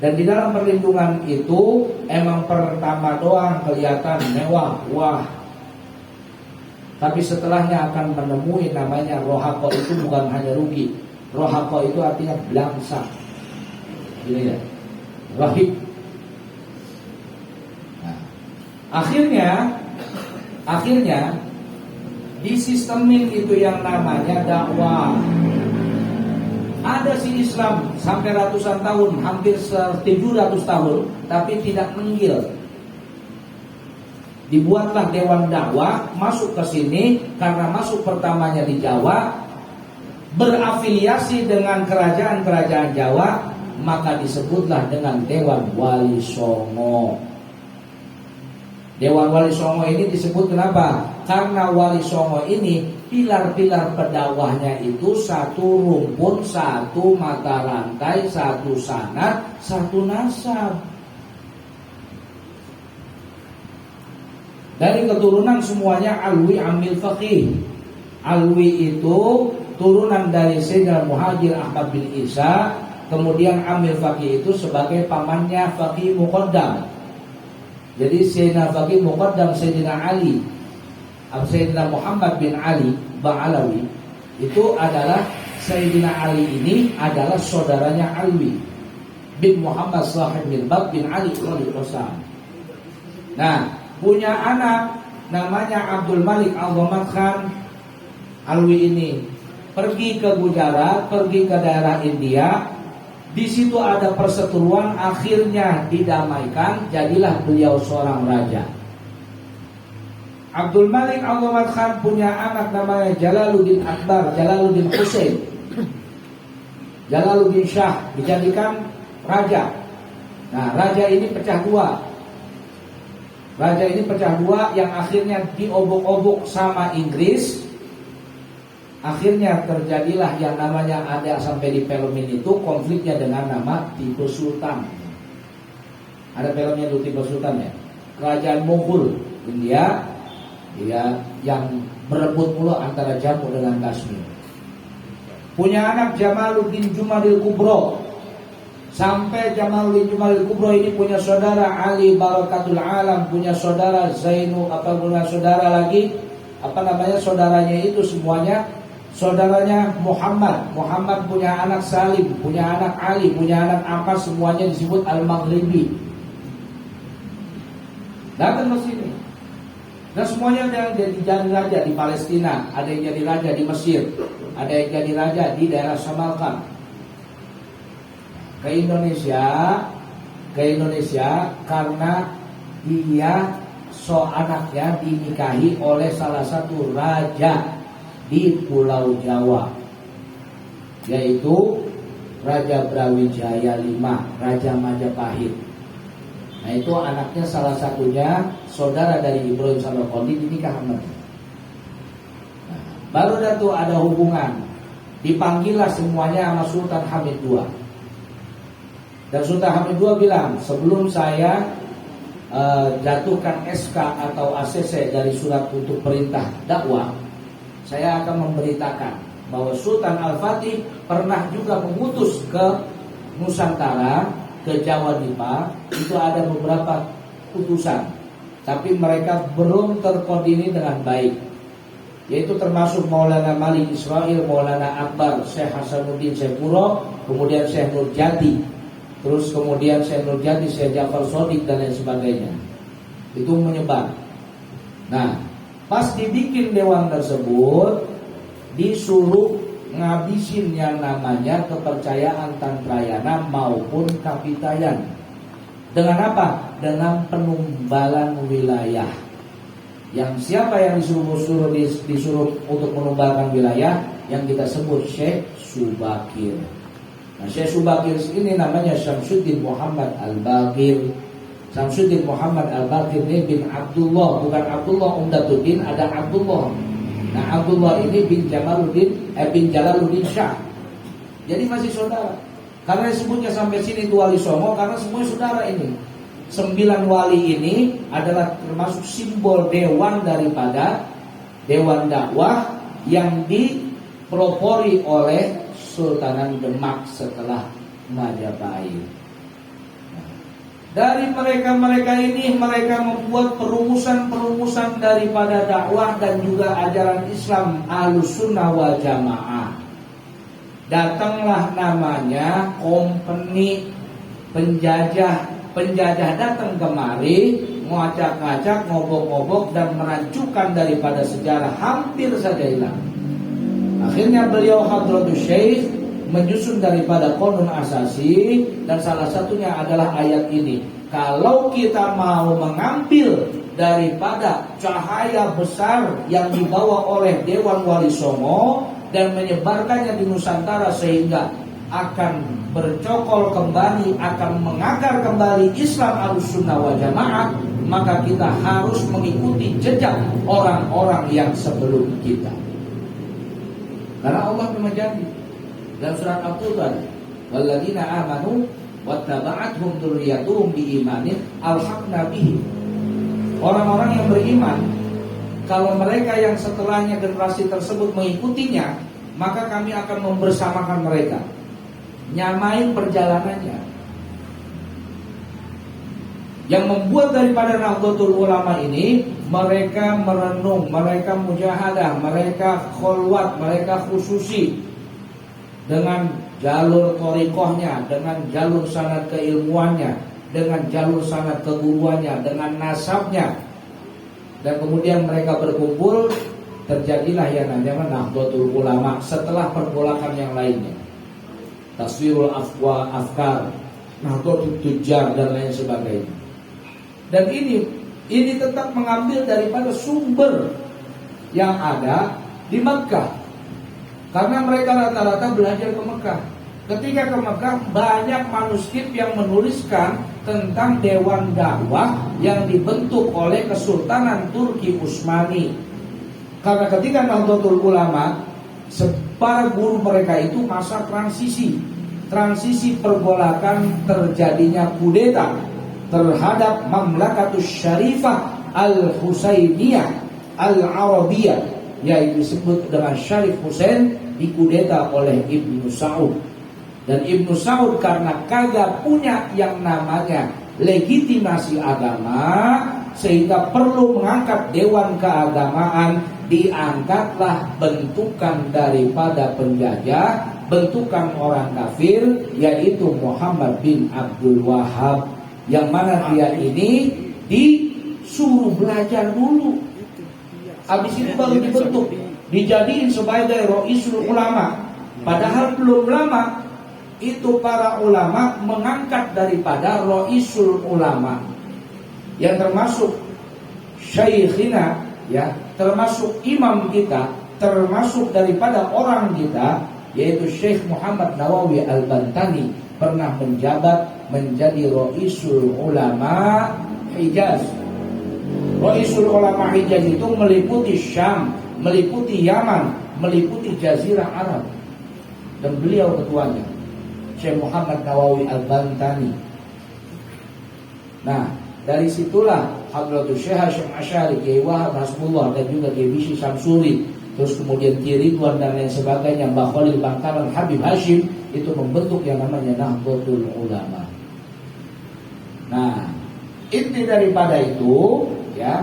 Dan di dalam perlindungan itu emang pertama doang kelihatan mewah, wah. Tapi setelahnya akan menemui namanya rohako. Itu bukan hanya rugi. Rohako itu artinya belangsak. Gini ya, rahib. Nah, akhirnya disistemin itu yang namanya dakwah. Ada si Islam sampai ratusan tahun, hampir 700 tahun, tapi tidak menggil. Dibuatlah dewan dakwah, masuk ke sini, karena masuk pertamanya di Jawa, berafiliasi dengan kerajaan-kerajaan Jawa, maka disebutlah dengan Dewan Wali Songo. Dewan Wali Songo ini disebut kenapa? Karena Wali Songo ini pilar-pilar pedakwahnya itu satu rumpun, satu mata rantai, satu sanad, satu nasab. Dari keturunan semuanya Alwi Amil Faqih. Alwi itu turunan dari Sayyidina Muhajir Ahmad bin Isa. Kemudian Amil Faqih itu sebagai pamannya Faqih Muqaddam. Jadi Sayyidina Faqih Muqaddam Sayyidina Ali, Sayyidina Muhammad bin Ali Ba'alawi, itu adalah Sayyidina Ali ini adalah saudaranya Alwi bin Muhammad Sahib bin Bab bin Ali Khalid Qasam. Nah, punya anak namanya Abdul Malik Al-Ghamad Khan. Alwi ini pergi ke Gujarat, pergi ke daerah India. Di situ ada perseteruan, akhirnya didamaikan, jadilah beliau seorang raja. Abdul Malik Al-Ghamad Khan punya anak namanya Jalaluddin Akbar, Jalaluddin Hussein, Jalaluddin Shah, dijadikan raja. Nah, raja ini pecah dua. Raja ini pecah dua yang akhirnya diobok-obok sama Inggris. Akhirnya terjadilah yang namanya, ada sampai di filmin itu konfliknya dengan nama Tipu Sultan. Ada filmnya itu Tipu Sultan ya. Kerajaan Mughul India, dia yang berebut mulu antara Jammu dengan Kashmir. Punya anak Jamaluddin Jumadil Kubro. Sampai Jamaluddin Jumadil Kubro ini punya saudara Ali Barakatul Alam, punya saudara Zainu, punya saudara lagi, saudaranya itu semuanya saudaranya Muhammad. Muhammad punya anak Salim, punya anak Ali, punya anak Abbas, semuanya disebut Al-Maghribi. Datang ke sini. Dan semuanya ada yang jadi raja di Palestina, ada yang jadi raja di Mesir, ada yang jadi raja di daerah Samarkand. Ke Indonesia karena dia anaknya dinikahi oleh salah satu raja di Pulau Jawa, yaitu Raja Brawijaya V, Raja Majapahit. Nah, itu anaknya salah satunya saudara dari Ibrahim Sarkondi dinikah sama dia. Nah, baru dah tuh ada hubungan, dipanggillah semuanya sama Sultan Hamid II. Dan Sultan Hamid II bilang, sebelum saya jatuhkan SK atau ACC dari surat untuk perintah dakwah, saya akan memberitakan bahwa Sultan Al-Fatih pernah juga mengutus ke Nusantara, ke Jawa Dipa, itu ada beberapa utusan, tapi mereka belum terkoordinir dengan baik, yaitu termasuk Maulana Malik Israel, Maulana Akbar, Syekh Hasanuddin Sepuro, kemudian Syekh Nurjati, terus kemudian Syekh Nurjati, Syekh Jafar Shodiq dan lain sebagainya. Itu menyebar. Nah, pas dibikin dewan tersebut, disuruh ngabisin yang namanya kepercayaan Tantrayana maupun Kapitayan. Dengan apa? Dengan penumbalan wilayah. Yang siapa yang disuruh untuk menumbalkan wilayah? Yang kita sebut Syekh Subakir. Nah, Syekh Subakir ini namanya Syamsuddin Muhammad Al-Baqir. Syamsuddin Muhammad Al-Baqir ini bin Abdullah, bukan Abdullah Umdatuddin, ada Abdullah Nah, Abdullah ini bin Jalaluddin Syah. Jadi masih saudara. Karena disebutnya sampai sini itu wali songo karena semuanya saudara ini. 9 wali ini adalah termasuk simbol dewan daripada dewan dakwah yang dipelopori oleh Sultanan Demak setelah Majapahit. Dari mereka ini mereka membuat perumusan daripada dakwah dan juga ajaran Islam Ahlussunnah wal Jamaah. Datanglah namanya kompeni penjajah datang kemari, ngacak-ngacak, ngobok-ngobok dan merancukan daripada sejarah hampir saja hilang. Akhirnya beliau Hadratus Syekh menyusun daripada Qanun Asasi dan salah satunya adalah ayat ini. Kalau kita mau mengambil daripada cahaya besar yang dibawa oleh Dewan Wali Songo dan menyebarkannya di Nusantara sehingga akan bercokol kembali, akan mengakar kembali Islam Ahlussunnah wal Jamaah, maka kita harus mengikuti jejak orang-orang yang sebelum kita. Karena Allah memang janji dalam surat Al-Qur'an, walladzina amanu wattaba'athum dzurriyyatuhum biimanin alhaqna bihim. Orang-orang yang beriman, kalau mereka yang setelahnya generasi tersebut mengikutinya, maka kami akan membersamakan mereka, nyamain perjalanannya. Yang membuat daripada Nahdlatul Ulama ini, mereka merenung, mereka mujahadah, mereka kholwat, mereka khususi dengan jalur thariqahnya, dengan jalur sanad keilmuannya, dengan jalur sanad keguruannya, dengan nasabnya. Dan kemudian mereka berkumpul, terjadilah yang namanya Nahdlatul Ulama setelah pergolakan yang lainnya. Taswirul Afkar, Nahdlatul Tujar dan lain sebagainya. Dan ini tetap mengambil daripada sumber yang ada di Mekah. Karena mereka rata-rata belajar ke Mekah. Ketika ke Mekah, banyak manuskrip yang menuliskan tentang dewan dakwah yang dibentuk oleh Kesultanan Turki Utsmani. Karena ketika Nahdlatul Ulama, para guru mereka itu masa transisi pergolakan terjadinya kudeta terhadap Mamlakatus Syarifah Al-Husainiyah Al-Arabiyah, yaitu disebut dengan Syarif Husain, dikudeta oleh Ibnu Saud. Dan Ibnu Saud karena kagak punya yang namanya legitimasi agama, sehingga perlu mengangkat dewan keagamaan. Diangkatlah bentukan daripada penjajah, bentukan orang kafir, yaitu Muhammad bin Abdul Wahab, yang mana dia ini disuruh belajar dulu, habis itu baru dibentuk, dijadiin sebagai Roisul Ulama. Padahal belum lama itu para ulama mengangkat daripada Roisul Ulama, yang termasuk Syekhina, ya, termasuk imam kita, termasuk daripada orang kita, yaitu Syekh Muhammad Nawawi Al-Bantani, pernah menjabat menjadi Roisul Ulama Hijaz. Roisul Ulama Hijaz itu meliputi Syam, meliputi Yaman, meliputi Jazirah Arab. Dan beliau ketuanya, Syekh Muhammad Nawawi Al-Bantani. Nah, dari situlah Hadratus Syekh Hasyim Asy'ari, Kiai Wahab Hasbullah, dan juga Kiai Bishri Syamsuri, terus kemudian Kiai Ridwan dan lain sebagainya, Mbah Khalil Bangkalan, Habib Hashim, itu membentuk yang namanya Nahdlatul Ulama. Nah, inti daripada itu, ya,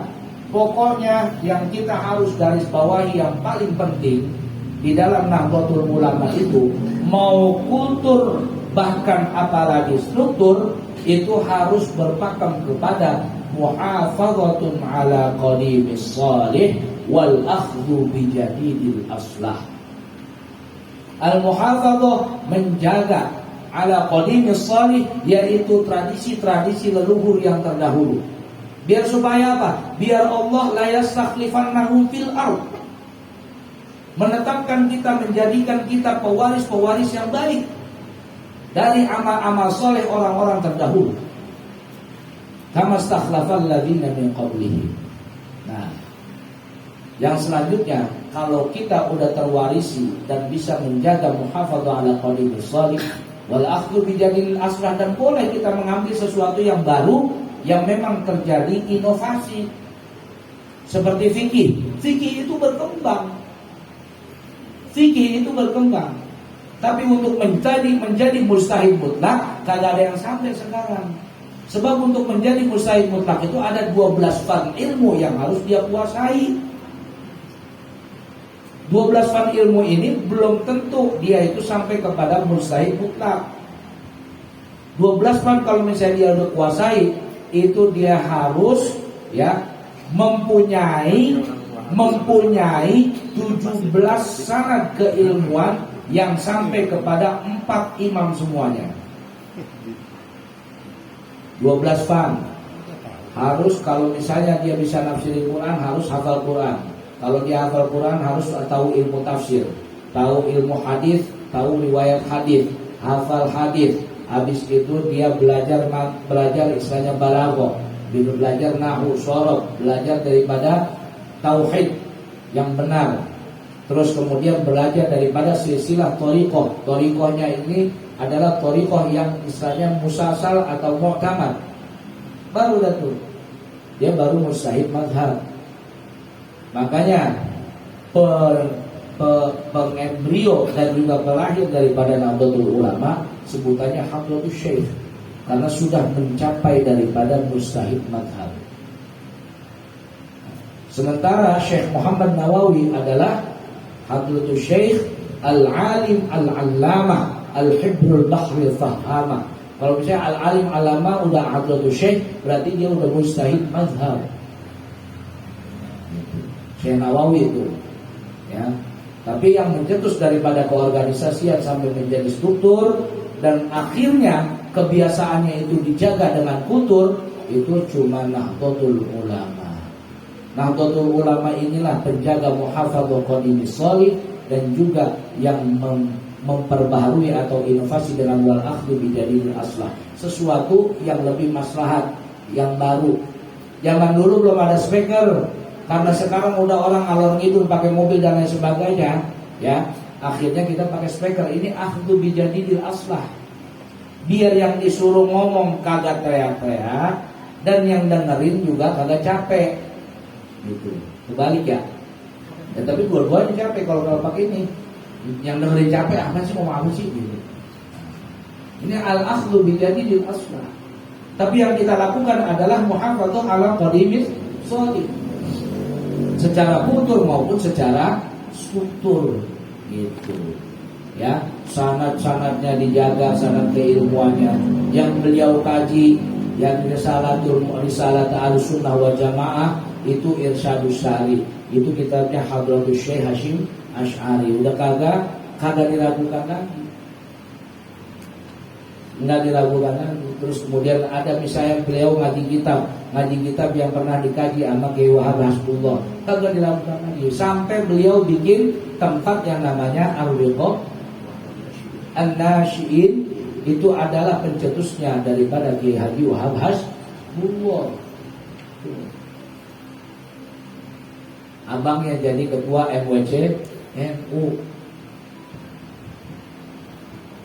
pokoknya yang kita harus garis bawahi yang paling penting di dalam Nahdlatul Ulama itu, mau kultur bahkan apalagi struktur, itu harus berpakem kepada muhafazatun ala qadimis salih wal akhdhu bi jadidil aslah. Al-muhafazah, menjaga ala qadimis salih, yaitu tradisi-tradisi leluhur yang terdahulu. Biar supaya apa? Biar Allah la yastakhlifannahum fil ardh, menetapkan kita, menjadikan kita pewaris-pewaris yang baik dari amal-amal soleh orang-orang terdahulu. Kama stakhlafal ladzina min qablihim. Nah, yang selanjutnya kalau kita udah terwarisi dan bisa menjaga muhafadzah ala qadimis shalih wal akhdhu bijadil aslah, dan boleh kita mengambil sesuatu yang baru yang memang terjadi inovasi. Seperti fikih. Fikih itu berkembang. Fikih itu berkembang. Tapi untuk menjadi mustahid mutlak kagak ada yang sampai sekarang. Sebab untuk menjadi mustahid mutlak itu ada 12 fan ilmu yang harus dia kuasai. 12 fan ilmu ini belum tentu dia itu sampai kepada mustahid mutlak. 12 fan kalau misalnya dia udah kuasai, itu dia harus ya mempunyai 17 sanad keilmuan yang sampai kepada 4 imam semuanya. 12 fan. Harus kalau misalnya dia bisa nafsirin Quran, harus hafal Quran. Kalau dia hafal Quran harus tahu ilmu tafsir, tahu ilmu hadis, tahu riwayat hadis, hafal hadis. Habis itu dia belajar istilahnya balaghah, belajar nahwu shorof, belajar daripada tauhid yang benar. Terus kemudian belajar daripada silsilah thariqah. Thariqahnya ini adalah thariqah yang istilahnya musasal atau mu'tamad. Baru dah tuh dia baru mustahid mazhab. Makanya pengembrio dan juga pelahir daripada Nahdlatul Ulama sebutannya Hadratus Syekh, karena sudah mencapai daripada mustahid mazhab. Sementara Syekh Muhammad Nawawi adalah Hadratus Syekh Al-Alim Al-Allamah Al-Hibrul Bahril Fahama. Kalau misalnya Al-Alim Al-Allamah udah Hadratus Syekh, berarti dia udah mustahid mazhab. Syekh Nawawi itu ya. Tapi yang mencetus daripada keorganisasian sampai menjadi struktur dan akhirnya kebiasaannya itu dijaga dengan kultur, itu cuma Nahdlatul Ulama. Nahdlatul Ulama inilah penjaga muhafadzah qadimis shalih dan juga yang memperbaharui atau inovasi dengan wal akhdhu bijadil aslah, sesuatu yang lebih maslahat, yang baru. Zaman dulu belum ada speaker, karena sekarang udah orang alor ngidul pakai mobil dan lain sebagainya, ya. Akhirnya kita pakai speaker. Ini akhdhu bijadil aslah. Biar yang disuruh ngomong kagak teriak-teriak dan yang dengerin juga kagak capek. Gitu. Kebalik ya. Ya tapi dua-duanya capek kalau pakai ini. Yang dengerin capek, apa sih ngomong apa sih gitu. Ini al-akhdhu bijadil aslah. Tapi yang kita lakukan adalah muhafadzah ala qadimis shalih, secara kultur maupun secara struktur gitu ya. Sanad-sanadnya dijaga, sanad keilmuannya yang beliau kaji, yang risalah Ahlussunnah wal Jamaah itu Irsyadus Sari, itu kitabnya Hadratus Syekh Hasyim Asy'ari. Udah kagak diragukan lagi, nggak diragukan lagi. Terus kemudian ada misalnya beliau ngaji kitab yang pernah dikaji sama Kiai Wahab Hasbullah, kagak diragukan lagi. Sampai beliau bikin tempat yang namanya Ar-Riqab An-Nasyi'in, itu adalah pencetusnya daripada Kiai Haji Wahab Hasbullah. Abangnya jadi ketua MWC NU.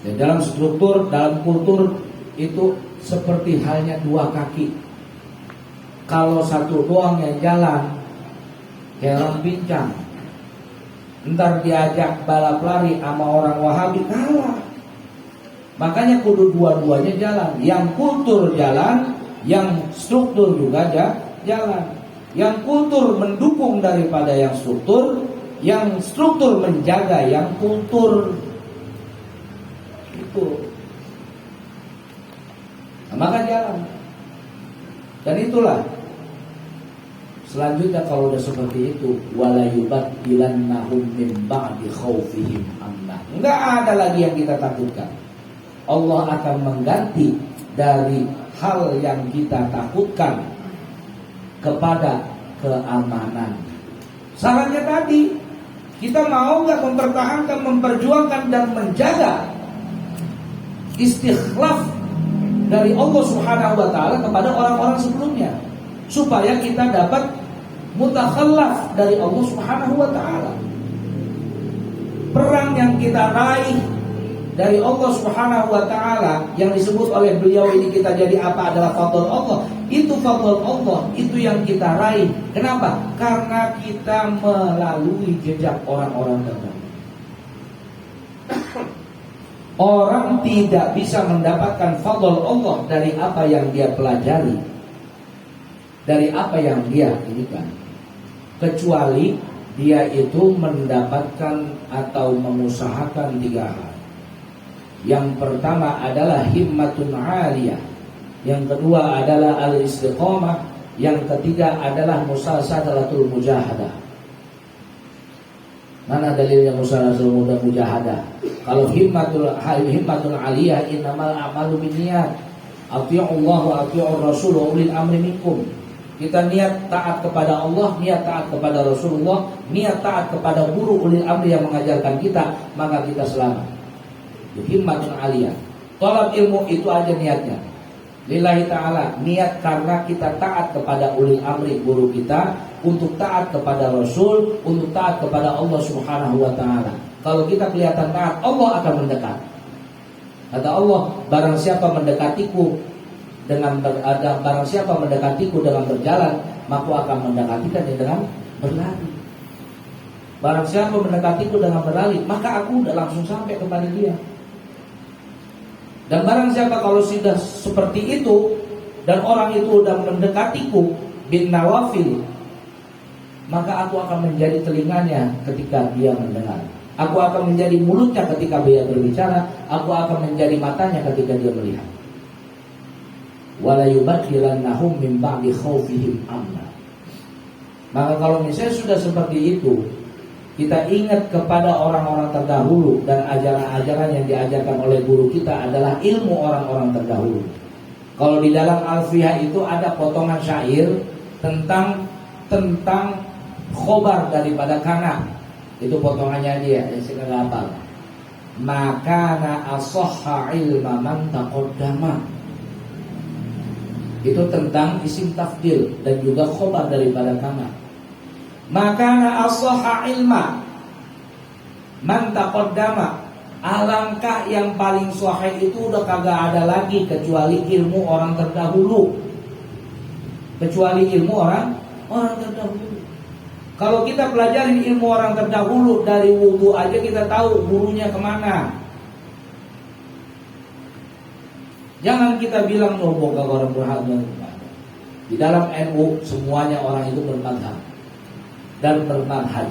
Dan dalam struktur, dalam kultur itu seperti halnya dua kaki. Kalau satu doang yang jalan, jalan pincang, ntar diajak balap lari sama orang Wahabi kalah. Makanya kudu dua-duanya jalan. Yang kultur jalan, yang struktur juga jalan. Yang kultur mendukung daripada yang struktur, yang struktur menjaga yang kultur. Itu. Nah, maka jalan. Dan itulah selanjutnya kalau udah seperti itu, wala yubaddilannahum min ba'di khaufihim amna. Enggak ada lagi yang kita takutkan. Allah akan mengganti dari hal yang kita takutkan kepada keamanan. Sarannya tadi, kita mau nggak mempertahankan, memperjuangkan dan menjaga istikhlaf dari Allah Subhanahu wa taala kepada orang-orang sebelumnya, supaya kita dapat mutakhallaf dari Allah Subhanahu wa taala. perang yang kita raih dari Allah Subhanahu wa taala yang disebut oleh beliau ini kita jadi apa adalah fadl Allah. Itu fadl Allah, itu yang kita raih. Kenapa? Karena kita melalui jejak orang-orang terdahulu. Orang tidak bisa mendapatkan fadl Allah dari apa yang dia pelajari, dari apa yang dia inikan, kecuali dia itu mendapatkan atau mengusahakan 3 hal. Yang pertama adalah himmatun aliyah, yang kedua adalah al-istiqamah, yang ketiga adalah musasadatul mujahadah. Mana dalilnya musasadatul mujahadah? Kalau himmatul aliyah innamal a'malu binniyat. Athi'ullah wa athi'ur rasul wa ulil amri minkum. Kita niat taat kepada Allah, niat taat kepada Rasulullah, niat taat kepada guru ulil amri yang mengajarkan kita, maka kita selamat. Himmatun aliyah. Tolak ilmu itu aja niatnya lillahi ta'ala, niat karena kita taat kepada ulil amri guru kita, untuk taat kepada Rasul, untuk taat kepada Allah Subhanahu wa ta'ala. Kalau kita kelihatan taat, Allah akan mendekat. Kata Allah, barang siapa mendekatiku dengan barang siapa mendekatiku dengan berjalan, maka akan mendekatikan dengan berlari. Barang siapa mendekatiku dengan berlari, maka aku udah langsung sampai kepada dia. Dan barang siapa kalau sudah seperti itu dan orang itu sudah mendekatiku bin nawafil, maka aku akan menjadi telinganya ketika dia mendengar. Aku akan menjadi mulutnya ketika dia berbicara. Aku akan menjadi matanya ketika dia melihat. Wala yubaddilannahum min ba'di khaufihim amna. Maka kalau misalnya sudah seperti itu, kita ingat kepada orang-orang terdahulu dan ajaran-ajaran yang diajarkan oleh guru kita adalah ilmu orang-orang terdahulu. Kalau di dalam Alfiyah itu ada potongan syair tentang khobar daripada Kana. Itu potongannya dia, yang saya nggak hafal. Makana asahha ilma man taqaddama. Itu tentang isim tafdil dan juga khobar daripada Kana. Makana asahha ilma man taqaddama. Alangkah yang paling sahih itu udah kagak ada lagi kecuali ilmu orang terdahulu. Kecuali ilmu orang terdahulu. Kalau kita pelajarin ilmu orang terdahulu, dari wudu aja kita tahu gurunya kemana. Jangan kita bilang boga orang berhadap. Di dalam NU semuanya orang itu bermadhab dan bermanhaj,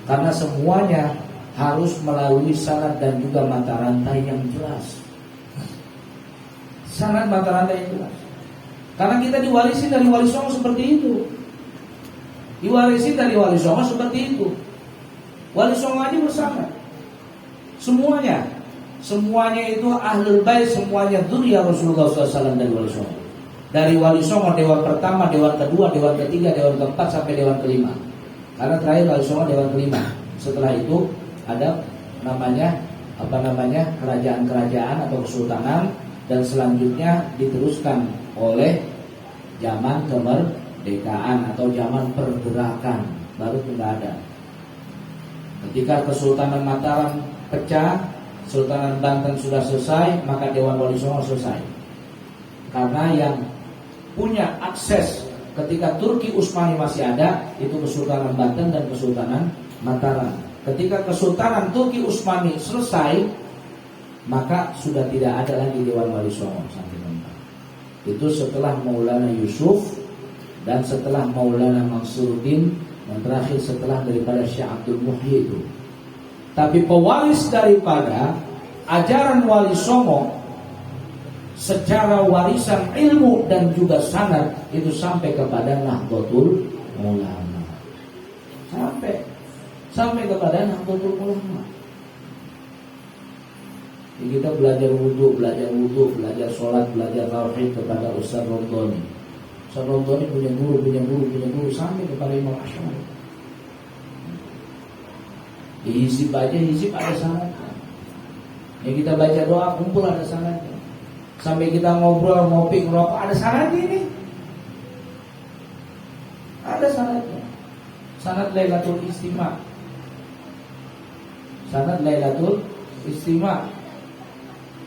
karena semuanya harus melalui sanad dan juga mata rantai yang jelas. Sanad mata rantai yang jelas. Karena kita diwarisi dari Wali Songo seperti itu. Diwarisi dari Wali Songo seperti itu. Wali Songo aja bersanad. Semuanya itu ahlul bait, semuanya dzurriyyah Rasulullah SAW dari Wali Songo. Dari Wali Songo dewan pertama, dewan kedua, dewan ketiga, dewan keempat sampai dewan kelima. Karena terakhir Wali Songo dewan kelima. Setelah itu ada kerajaan-kerajaan atau kesultanan, dan selanjutnya diteruskan oleh zaman kemerdekaan atau zaman pergerakan, baru tidak ada. Ketika Kesultanan Mataram pecah, Sultanan Banten sudah selesai, maka Dewan Wali Songo selesai. Karena yang punya akses ketika Turki Utsmani masih ada, itu Kesultanan Banten dan Kesultanan Mataram. Ketika Kesultanan Turki Utsmani selesai, maka sudah tidak ada lagi Dewan Wali Songo sampai tempat. Itu setelah Maulana Yusuf dan setelah Maulana Mansuruddin, dan terakhir setelah daripada Syekh Abdul Muhyi itu. Tapi pewaris daripada ajaran Wali Songo secara warisan ilmu dan juga sanad itu sampai kepada Nahdlatul Ulama. Sampai kepada Nahdlatul Ulama. Jadi kita belajar wudu, belajar sholat, belajar tauhid kepada Ustaz Romdoni. Ustaz Romdoni punya guru sampai kepada Imam Asy'ari. Hizib ada sanadnya. Ya kita baca doa kumpul ada sanadnya. Sampai kita ngobrol, ngopi, ngerokok ada sanadnya ini. Ada sanadnya. Sanad Lailatul Istima. sanad Lailatul Istima.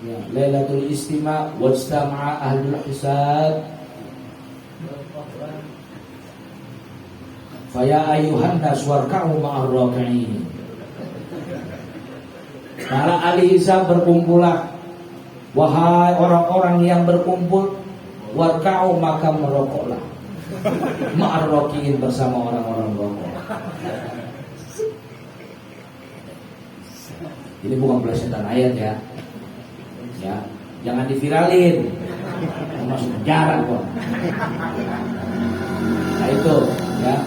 Ya, Lailatul Istima wajtama'a ahlul hisab. Faya ayuhan nas warka'u ma'ar raki'in. Para ahli hisab berkumpulah, wahai orang-orang yang berkumpul, warka'u maka merokoklah ma'ar raki'in bersama orang-orang rokok. Ini bukan pelesetan ayat ya. Ya, jangan diviralin. Masuk penjara kok. Nah itu, ya.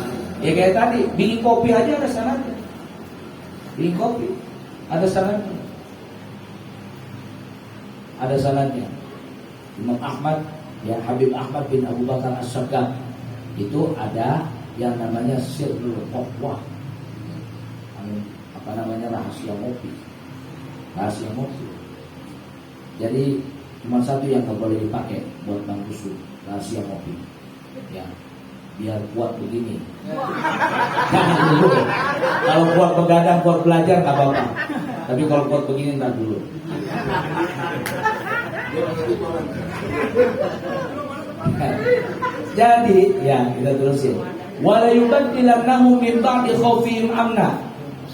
Ya kayak tadi, bikin kopi aja ada sanadnya. Bikin kopi ada sanadnya. Ada sanadnya. Imam Ahmad, ya Habib Ahmad bin Abu Bakar As-Saggaf itu ada yang namanya sirrul qahwah. Apa namanya, rahasia kopi. Rahasia kopi. Jadi cuma satu yang nggak boleh dipakai buat Bang Kusuk, rahasia kopi. Ya, biar kuat begini. Jangan dulu. Kalau kuat begadang, kuat belajar nggak apa-apa. Tapi kalau kuat begini ntar dulu. Jadi ya kita terusin. Wala yubaddilannahum min ba'di khaufihim amna.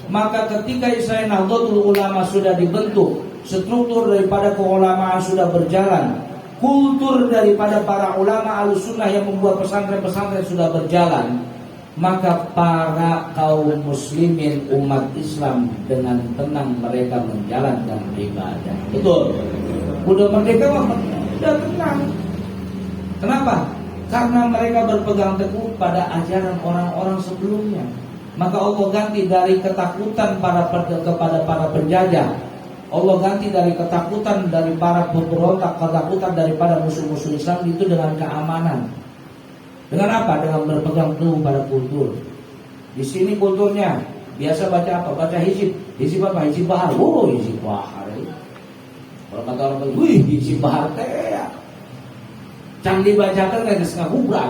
Maka ketika Israel Nahdlatul Ulama sudah dibentuk, struktur daripada keulamaan sudah berjalan, kultur daripada para ulama Ahlussunnah yang membuat pesantren-pesantren sudah berjalan, maka para kaum muslimin umat Islam dengan tenang mereka menjalankan ibadah. Betul. Udah merdeka udah tenang. Kenapa? Karena mereka berpegang teguh pada ajaran orang-orang sebelumnya. Maka Allah ganti dari ketakutan kepada para penjajah. Allah ganti dari ketakutan dari para pemberontak, ketakutan daripada musuh-musuh Islam itu dengan keamanan. Dengan apa? Dengan berpegang teguh pada kultur. Di sini kulturnya biasa baca apa? Baca hizib. Hizib apa? Hizib bahar. Oh, hizib bahar. Kalau kata orang, wih, hizib bahar teh ya. Can dibacakan kayak setengah kubrak.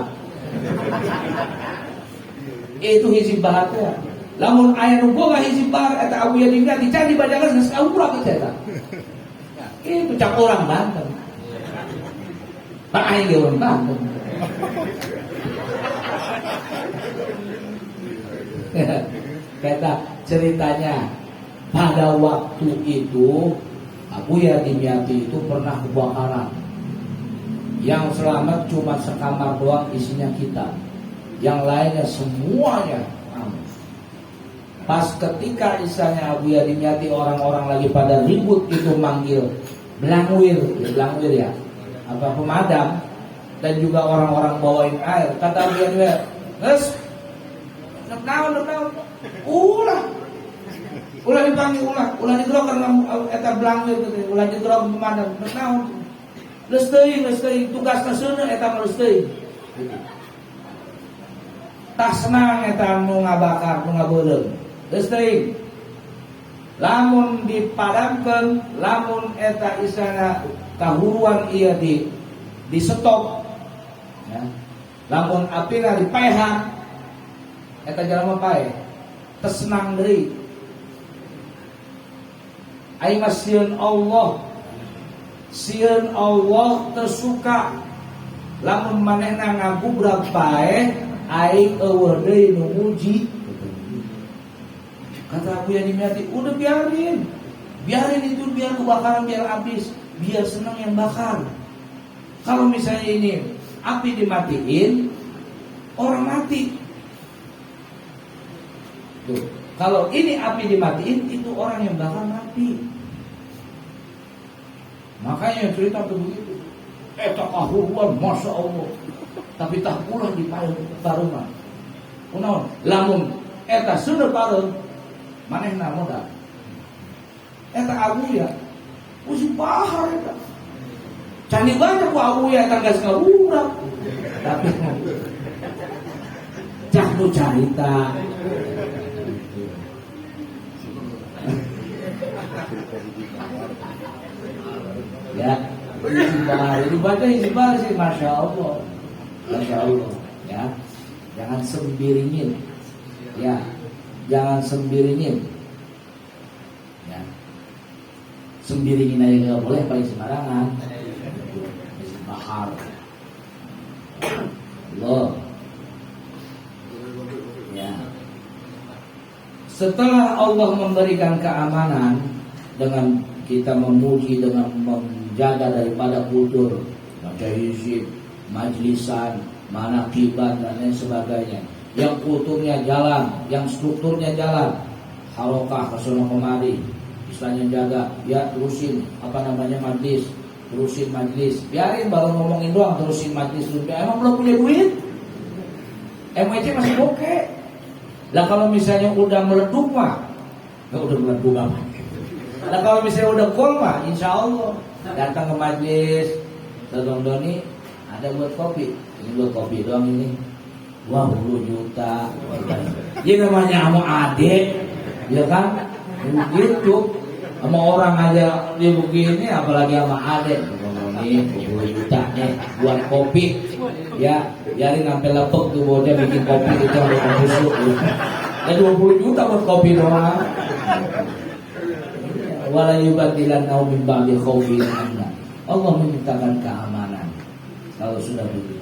Itu hizib bahar teh. Lamun aya nu boga hizib bahar eta Abu Yadim teh can dibacakan setengah kubrak eta. Itu cak orang Banten. Pak aing ge orang Banten. Kata ceritanya pada waktu itu Abu Yadim Yati itu pernah kebakaran. Yang selamat cuma sekamar doang isinya kita. Yang lainnya semuanya hangus. Pas ketika isanya Abu Yadim Yati orang-orang lagi pada ribut itu manggil belangwir ya, apa pemadam dan juga orang-orang bawain air. Kata Abu Yadim Yati, "Nges, naon, ulah dipanggil ulah digerok karena eta belangwir teh, ulah digerok pemadam, naon." Lesteuing tugasna seuneu eta mah lesteuing. Tah senang eta nu ngabakar, nu ngabeuleung. Lesteuing. Lamun dipadamkeun, lamun eta isana kahuruan ieu di stop. Ya. Lamun apina dipaehan, eta jalma pae. Teu senang deui. Aing mah sieun Allah. Sieun Allah tersuka lamun manehna ngagubrak bae aing eueuh deui nu muji. Kata Abu Yadim Yati, udah biarin itu, biar kebakaran biar habis, biar senang yang bakar. Kalau misalnya ini api dimatiin, orang mati. Tuh, kalau ini api dimatiin, itu orang yang bakar mati. Makanya cerita begitu. Eta kahuruan, masya Allah. Tapi tak pula di tarungan. Kunaon? Lamun eta sudah parun, manehna modal. Eta Abu ya, usi bahar eta. Candi banyak ku Abu ya, eta geus ngawurang. Tapi cak nu carita. Ya, hizibah dibaca hizibah sih, masya Allah, ya, jangan sembiringin, ya, jangan sembiringin. sembiringin aja nggak boleh, paling sembarangan. Mahal. Allah. Ya. Setelah Allah memberikan keamanan dengan kita memuji, dengan menjaga daripada kultur majelis, majlisan, manaqiban dan lain sebagainya. Yang kulturnya jalan, yang strukturnya jalan, harokah kesana kemari, istilahnya jaga, ya terusin majlis, terusin majlis. Biarin baru ngomongin doang, terusin majlis dulu. Emang belum punya duit? MWC masih bokeh. Lah kalau misalnya udah meleduk mah, udah meleduk apa? Lah kalau misalnya udah gol mah, insya Allah datang ke majlis, Bang Doni ada buat kopi, ini buat kopi doang ini. Wah 10 juta. Ini namanya sama adik, ya kan? Gitu. Sama orang aja dia begini, apalagi sama adik. Ini 10 juta nih buat kopi. Ya, biarin sampai lepek tuh bocah bikin kopi itu sampai busuk. Ya 20 juta buat kopi doang. Wala yubadilannahum min ba'di khaufin amna. Allah menciptakan keamanan. Kalau sudah begitu.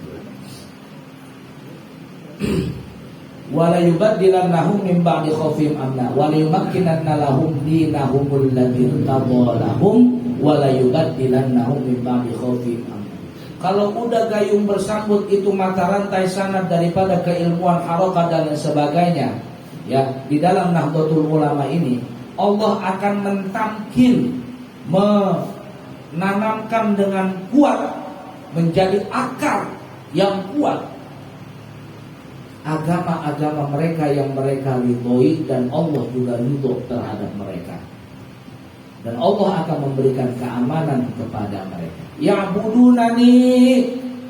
Wala yubaddilannahum min ba'di khaufihim amna wa la yumakkinanna lahum dinahumul ladzi irtadha lahum wa la yubaddilannahum min ba'di khaufihim amna. Kalau udah gayung bersambut itu mata rantai sanad daripada keilmuan harokat dan sebagainya, ya, di dalam Nahdlatul Ulama ini Allah akan mentamkin, menanamkan dengan kuat, menjadi akar yang kuat agama-agama mereka yang mereka ridhoi dan Allah juga ridho terhadap mereka. Dan Allah akan memberikan keamanan kepada mereka. Ya'budunani,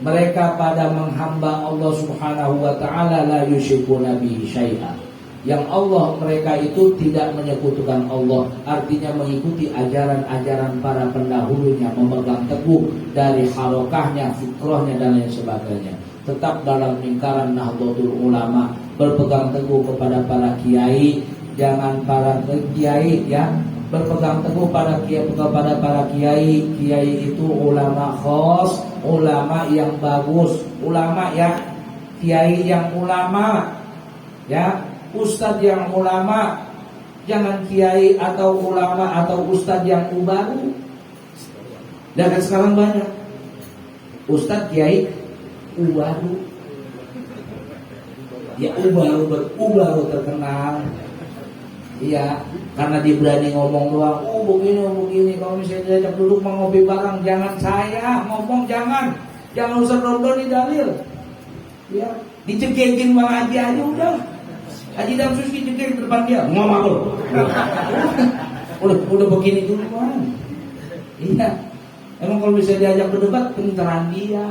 mereka pada menghamba Allah Subhanahu wa taala la yusyrikuna bihi syai'an. Yang Allah mereka itu tidak menyekutukan Allah, artinya mengikuti ajaran-ajaran para pendahulunya, memegang teguh dari harokahnya, fitrahnya dan lain sebagainya. Tetap dalam lingkaran Nahdlatul Ulama, berpegang teguh kepada para kiai, jangan para kiai ya, berpegang teguh kepada para kiai. Kiai itu ulama khos, ulama yang bagus, ulama ya, kiai yang ulama ya, ustadz yang ulama, jangan kiai atau ulama atau ustadz yang ubaru. Dan sekarang banyak ustadz kiai ubaru, ya ubaru terkenal, iya, karena dia berani ngomong doang. Begini. Kalau misalnya diajak duduk mau ngopi bareng, jangan saya ngomong, jangan usah doni dalil, ya, dicegekin Bang Haji aja udah. Haji Damsus dicegek di depan dia, ngomong udah begini dulu kan, iya. Emang kalau misalnya diajak berdebat, pinteran dia.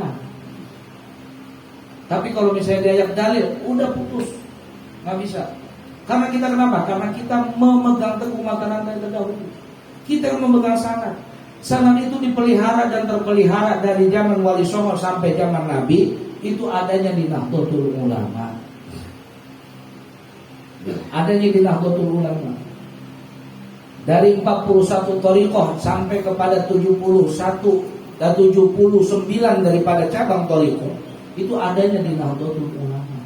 Tapi kalau misalnya diajak dalil, udah putus, nggak bisa. Karena kita kenapa? Karena kita memegang teguh mata rantai terdahulu. Kita memegang sanad. Sanad itu dipelihara dan terpelihara dari zaman Wali Songo sampai zaman Nabi. Itu adanya di Nahdlatul Ulama. Adanya di Nahdlatul Ulama. Dari 41 thariqah sampai kepada 71 dan 79 daripada cabang thariqah, itu adanya di Nahdlatul Ulama.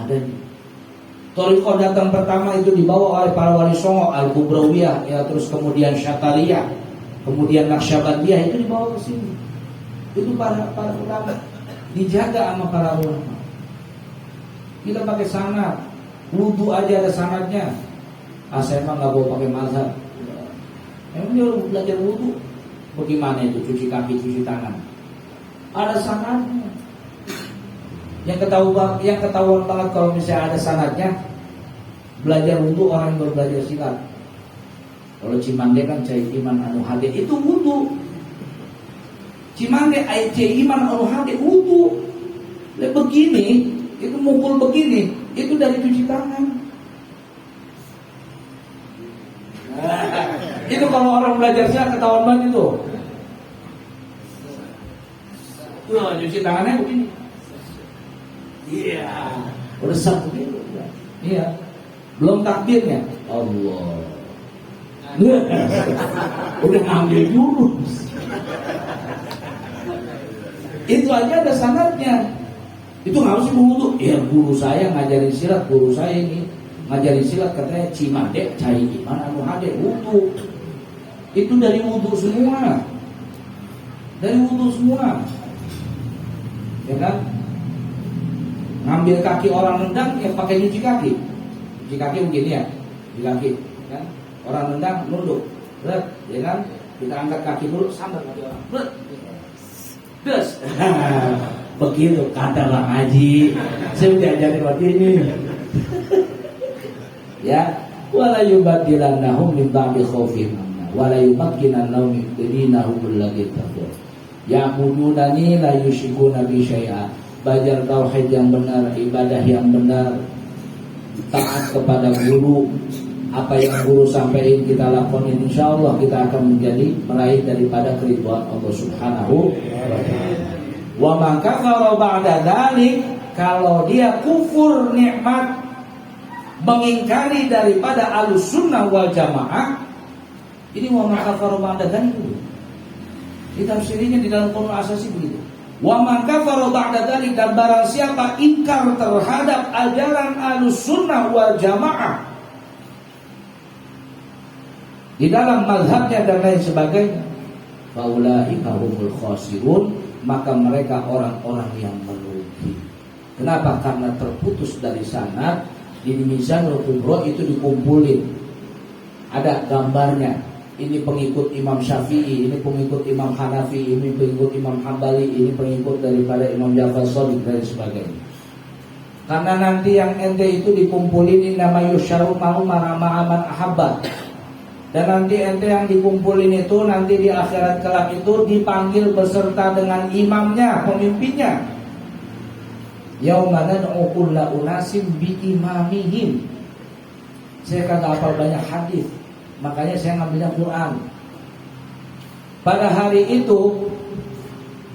Adanya. Thariqah datang pertama itu dibawa oleh para wali songo, Al-Kubrawiyah, ya, terus kemudian Syatariyah, kemudian Naqsyabandiyah, itu dibawa ke sini. Itu para ulama, dijaga sama para ulama. Kita pakai sanad, wudu aja ada sanadnya. Saya mah nggak bawa pakai mazhab. Emang dia belajar wudu, bagaimana itu cuci kaki, cuci tangan? Ada sanadnya. Yang ketahuan banget kalau misalnya ada sanadnya, belajar wudu orang yang belajar silat. Kalau Cimande kan Cai Iman Anu Hade itu wudu. Cimande Cai Iman Anu Hade wudu. Begini, itu mukul begini, itu dari cuci tangan. Itu kalau orang belajar silat ketahuan banget itu. Cuci tangannya begini. Iya, udah satu gitu. Iya, belum takbirnya. Allah. Udah ngambil jurus. Itu aja ada sanadnya. Itu harus berwudu. Ya guru saya ngajarin silat, guru saya ini ngajarin silat katanya Cimande cai iman anu hade wudu. Itu dari wudu semua. Dari wudu semua. Ya kan? Ngambil kaki orang nendang ya pakai nyuci kaki. Nyuci kaki begini ya. Nyuci kaki, kan? Orang nendang nunduk. Berat, ya kan? Kita angkat kaki dulu sambil kaki orang. Berat. Terus begitu kata Bang Haji. Saya udah ajarin waktu ini. Ya, wala yubadilannahum min ba'di khaufihim wala yumakkinannahum min dinihim alladzi taqwa. Ya'budunani la yusyrikuna bi syai'a. Belajar tauhid yang benar, ibadah yang benar, taat kepada guru. Apa yang guru sampaikan kita lakukan, insyaallah kita akan menjadi meraih daripada keridhaan Allah Subhanahu wa taala. Wa man kafara ba'da dzalik, kalau dia kufur nikmat, mengingkari daripada Ahlussunnah wal Jamaah, ini wa man kafara ba'da dzalik. Ditafsirinya di dalam Qur'an Asasi begitu. Wa man kafara ba'da dzalik, dan barang siapa ingkar terhadap ajaran Ahlussunnah wal Jamaah di dalam mazhabnya dan lain sebagainya, faulaika humul khasirun, maka mereka orang-orang yang merugi. Kenapa? Karena terputus dari sanad. Di Mizanul Kubra itu dikumpulin, ada gambarnya. Ini pengikut Imam Syafi'i, ini pengikut Imam Hanafi, ini pengikut Imam Hambali, ini pengikut daripada Imam Ja'far Shadiq dan sebagainya. Karena nanti yang ente itu dikumpulin ini nama yusyaru ma'aman ahabbat. Dan nanti ente yang dikumpulin itu nanti di akhirat kelak itu dipanggil beserta dengan imamnya, pemimpinnya. Yaumana nu'ukulla unasim bi imamihim. Saya kagak hafal banyak hadis, makanya saya ngambilnya Quran. Pada hari itu,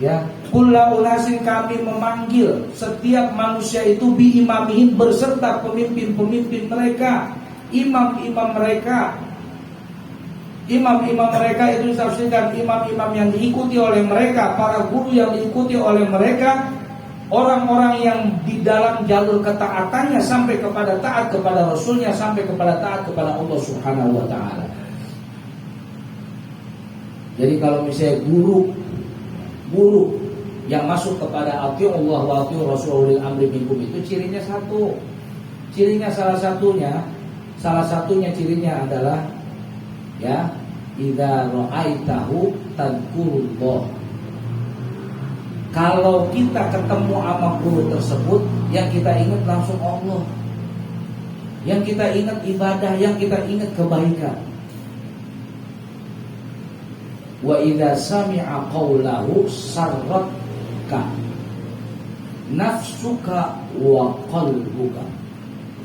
ya, kulla unasim, kami memanggil setiap manusia itu bi imamihim, berserta pemimpin-pemimpin mereka, imam-imam mereka. Imam-imam mereka itu ditafsirkan imam-imam yang diikuti oleh mereka, para guru yang diikuti oleh mereka, orang-orang yang di dalam jalur ketaatannya sampai kepada taat kepada Rasulnya, sampai kepada taat kepada Allah Subhanahu wa taala. Jadi kalau misalnya guru yang masuk kepada atii'u Allah wa atii'u Rasulul amri minkum, itu cirinya satu. Cirinya salah satunya cirinya adalah, ya, idza ra'aitahu tadhkurullah. Kalau kita ketemu sama guru tersebut, yang kita ingat langsung Allah, yang kita ingat ibadah, yang kita ingat kebaikan. Wa idza sami'a qawlahu sarratka nafsuka wa qalbuka.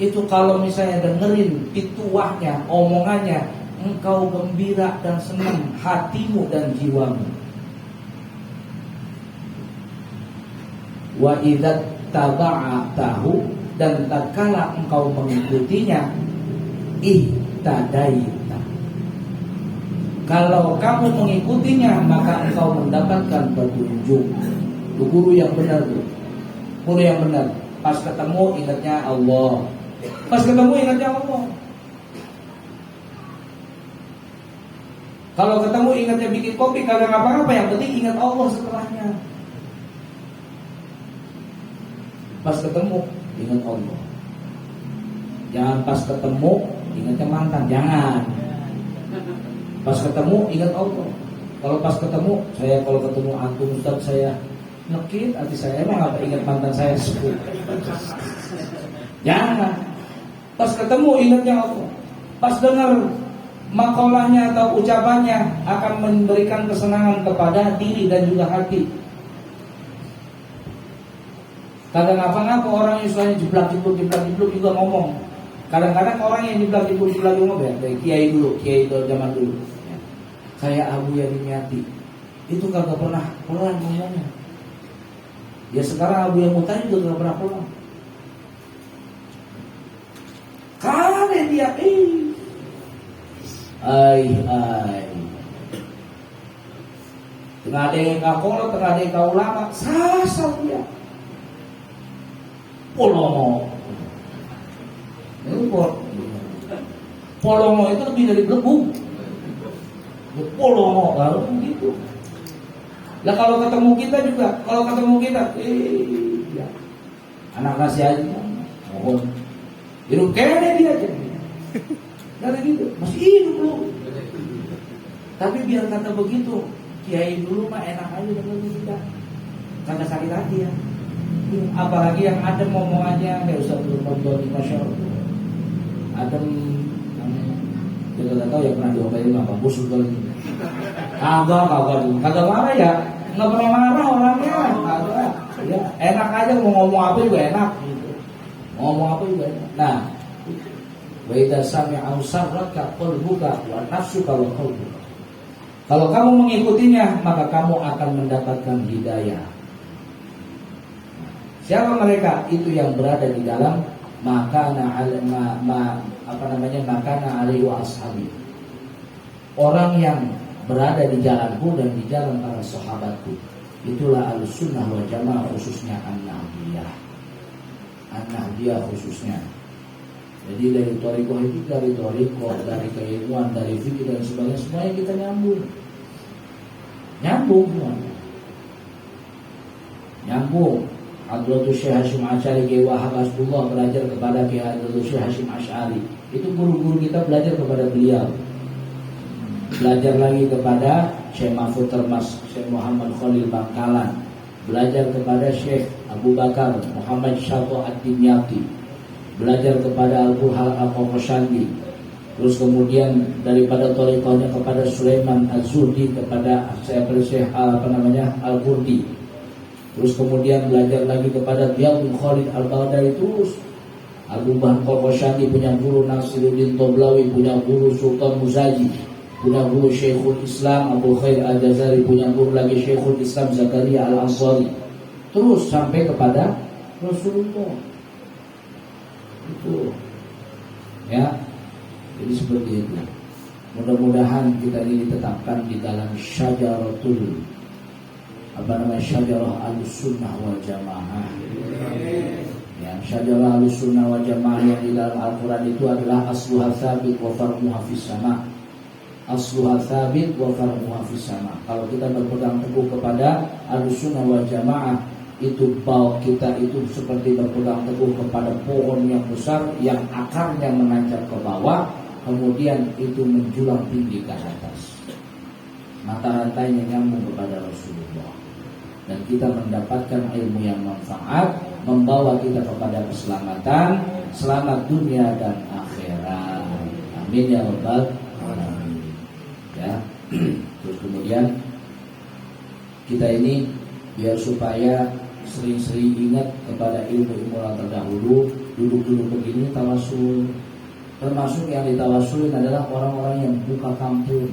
Itu kalau misalnya dengerin pituahnya, omongannya, engkau gembira dan senang hatimu dan jiwamu. Wa idza taba'atahu, dan tatkala engkau mengikutinya, ihtadaita. Kalau kamu mengikutinya, maka engkau mendapatkan petunjuk. Itu guru yang benar tuh. Guru yang benar. Pas ketemu ingatnya Allah. Pas ketemu ingatnya Allah. Kalau ketemu ingatnya bikin kopi, kagak ngapa-ngapa, yang penting ingat Allah setelahnya. Pas ketemu ingat Allah. Jangan pas ketemu ingatnya mantan, jangan. Pas ketemu ingat Allah. Kalau pas ketemu, saya kalau ketemu antum Ustaz, saya nyekit hati saya, emang apa ingat mantan saya sebut. Jangan. Pas ketemu ingatnya Allah. Pas dengar makolahnya atau ucapannya akan memberikan kesenangan kepada diri dan juga hati. Kadang ngapa-ngapa orang yang suaranya jeblak-jebluk juga ngomong. Kadang-kadang orang yang jeblak-jebluk ngomong, ya, dari kiai zaman dulu. Ya. Saya Abu Yarimiyati, itu kagak pernah pelan ngomongnya. Ya sekarang Abu Yarimiyati juga kagak pernah pelan. Karena dia Ai. Tengah ada yang kakolot, tengah ada yang kaulama, sasar dia. Polongo. Polongo itu lebih dari belebung. Polongo lalu begitu. Lah kalau ketemu kita juga, ya. Anak nasi aja, mohon. Hidup kayaknya dia aja. Dari gitu, masih hidup loh. Tapi biar kata begitu, kiai dulu mah enak aja dengan kita. Karena sakit hati ya. Apalagi yang adem ngomongannya kayak Ustaz nonton di Masya Allah. Adem, kita nggak tahu ya pernah diomelin apa bos kali. Kagak marah ya, nggak pernah marah orangnya. Kagak, ya enak aja mau ngomong apa juga enak. Gitu. Ngomong apa juga enak. Nah, wa idza sami'a sarraka qalbuka wa nafsuka wa qalbuka. Kalau kamu mengikutinya, maka kamu akan mendapatkan hidayah. Siapa mereka? Itu yang berada di dalam makana alaihi wa ashabi. Orang yang berada di jalanku dan di jalan para sahabatku. Itulah Ahlussunnah wal Jamaah, khususnya An-Nahdiyah khususnya. Jadi dari thariqah itu, dari keilmuan, dari fikih dan sebagainya, semuanya kita nyambung. Hadratus Syekh Hasyim Asy'ari Kiai Wahab Hasbullah belajar kepada Kiai Hadratus Syekh Hasyim Asy'ari. Itu guru-guru kita belajar kepada beliau. Belajar lagi kepada Syekh Mahfud Termas, Syekh Muhammad Khalil Bangkalan. Belajar kepada Syekh Abu Bakar Muhammad Syarto Ad-Dimyati. Belajar kepada Al-Burhan Al-Qoshandi. Terus kemudian daripada thariqahnya kepada Sulaiman Az-Zuhdi, kepada Syekh Al-Qurdi. Terus kemudian belajar lagi kepada Diyah bin Khalid Al-Baghdadi. Terus Al-Burhan Al-Qoshandi punya guru Nasiruddin Toblawi, punya guru Sultan Muzaji, punya guru Syekhul Islam Abu Khair Al-Jazari, punya guru lagi Syekhul Islam Zakaria Al-Ansari. Terus sampai kepada Rasulullah. Itu ya. Jadi seperti itu. Mudah-mudahan kita ini ditetapkan di dalam syajaratul syajarah Ahlussunnah wal Jamaah. Ya, syajarah Ahlussunnah wal Jamaah yang di dalam Al-Qur'an itu adalah asluha tsabit wa far'uha fis sama. Asluha tsabit wa far'uha fis sama. Kalau kita berpegang teguh kepada Ahlussunnah wal Jamaah, itu bau kita itu seperti berpegang teguh kepada pohon yang besar yang akarnya menancap ke bawah, kemudian itu menjulang tinggi ke atas. Mata rantainya nyambung kepada Rasulullah. Dan kita mendapatkan ilmu yang manfaat, membawa kita kepada keselamatan, selamat dunia dan akhirat. Amin ya rabbal alamin. Ya. Terus kemudian kita ini biar supaya sering-sering ingat kepada ilmu-ilmu yang terdahulu, duduk-duduk begini tawasul. Termasuk yang ditawasulin adalah orang-orang yang buka kampung,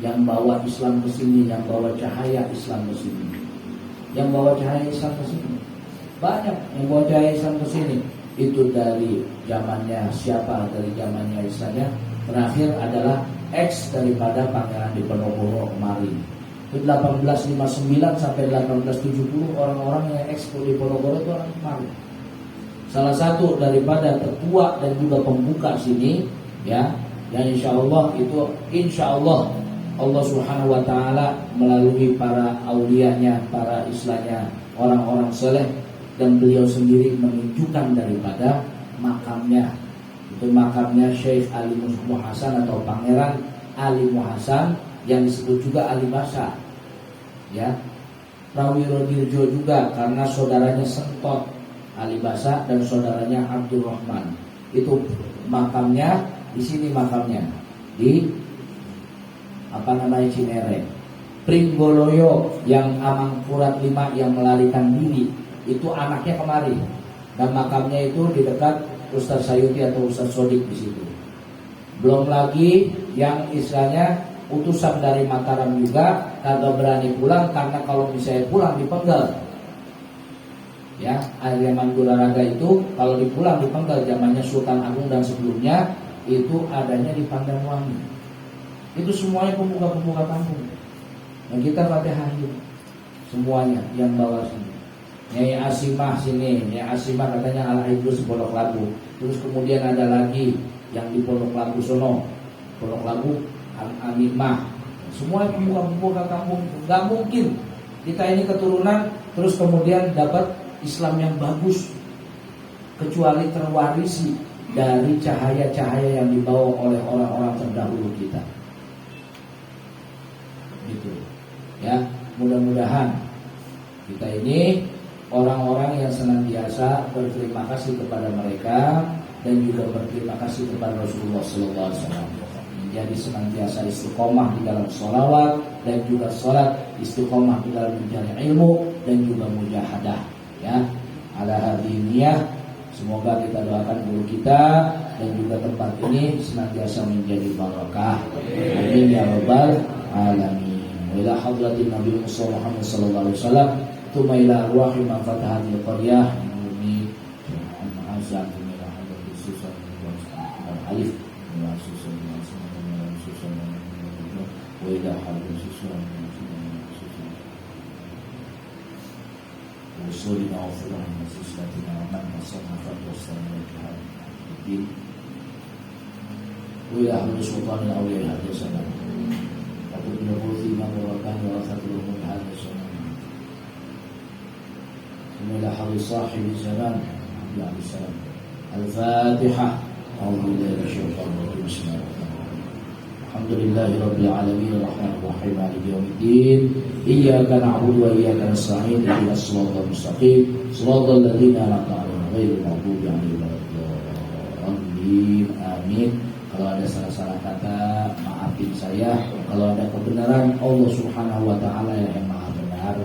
yang bawa Islam ke sini, yang bawa cahaya Islam ke sini. Yang bawa cahaya Islam ke sini. Banyak yang bawa cahaya Islam ke sini. Itu dari zamannya siapa? Dari zamannya Islamnya. Terakhir adalah ex daripada Pangeran Diponegoro kemarin. Itu 1859 sampai 1870 orang-orang yang ex Diponegoro itu orang kemarin. Salah satu daripada ketua dan juga pembuka sini, ya, dan insya Allah Allah Subhanahu wa Ta'ala melalui para aulianya, para istilahnya orang-orang soleh, dan beliau sendiri menunjukkan daripada makamnya. Itu makamnya Syekh Ali Muhasan atau Pangeran Ali Muhasan yang disebut juga Ali Basa. Ya, Prawiro Dirjo juga karena saudaranya Sentot Ali Basa dan saudaranya Abdul Rahman. Itu makamnya di sini, makamnya di Cinere. Pringgoloyo yang Amangkurat 5 yang melarikan diri itu anaknya kemari, dan makamnya itu di dekat Ustaz Sayuti atau Ustaz Sodik di situ. Belum lagi yang istilahnya utusan dari Mataram juga kagak berani pulang karena kalau misalnya pulang dipenggal. Ya, Arya Manggularaga itu kalau dipenggal zamannya Sultan Agung dan sebelumnya itu adanya di Pandanwangi. Itu semuanya pemuka-pemuka kampung. Dan kita Fatihahin semuanya yang bawa sini. Nyai Asimah sini, Nyai Asimah katanya ala Idrus Pondok Labu. Terus kemudian ada lagi yang di Pondok Labu sono, Pondok Labu Aminah. Semua pemuka-pemuka kampung. Gak mungkin kita ini keturunan terus kemudian dapat Islam yang bagus kecuali terwarisi dari cahaya-cahaya yang dibawa oleh orang-orang terdahulu kita. Gitu. Ya, mudah-mudahan kita ini orang-orang yang senantiasa berterima kasih kepada mereka dan juga berterima kasih kepada Rasulullah SAW. Menjadi senantiasa istiqomah di dalam sholawat dan juga sholat, istiqomah di dalam mencari ilmu dan juga mujahadah. Ya, ala hadiniyah. Semoga kita doakan guru kita dan juga tempat ini senantiasa menjadi barakah. Amin ya rabbal alamin. Wa ila hadratin Nabi Muhammad sallallahu alaihi wasallam, thumma ila arwahi man fataha hadhihi qaryah ini azan ila hadratin susan alif wa susan wa ila hadratin susan وصولنا وفرنا وسسلتنا ومن نصرنا فلوصلنا لجهاد الدين وإلى أهل سلطان الأولياء هذا الزمان وقل نبوذ إمام الركان ورثة الأمور هذا الزمان ثم إلى حظ صاحب الزمان عبد الله عليه السلام الفاتحة أعوذ بالله من الشيطان الرجيم بسم الله الرحمن الرحيم الحمد لله رب العالمين الرحمن الرحيم مالك يوم الدين إياك نعبد وإياك نستعين اهدنا الصراط المستقيم صراط الذين أنعمت عليهم غير المغضوب عليهم ولا الضالين آمين. Kalau ada salah-salah kata maafin saya. Kalau ada kebenaran Allah Subhanahu wa taala yang Maha benar.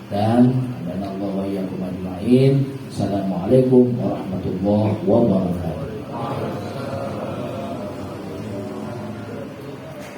Dan Allah wa iyyakum ajmain. Assalamualaikum warahmatullahi wabarakatuh.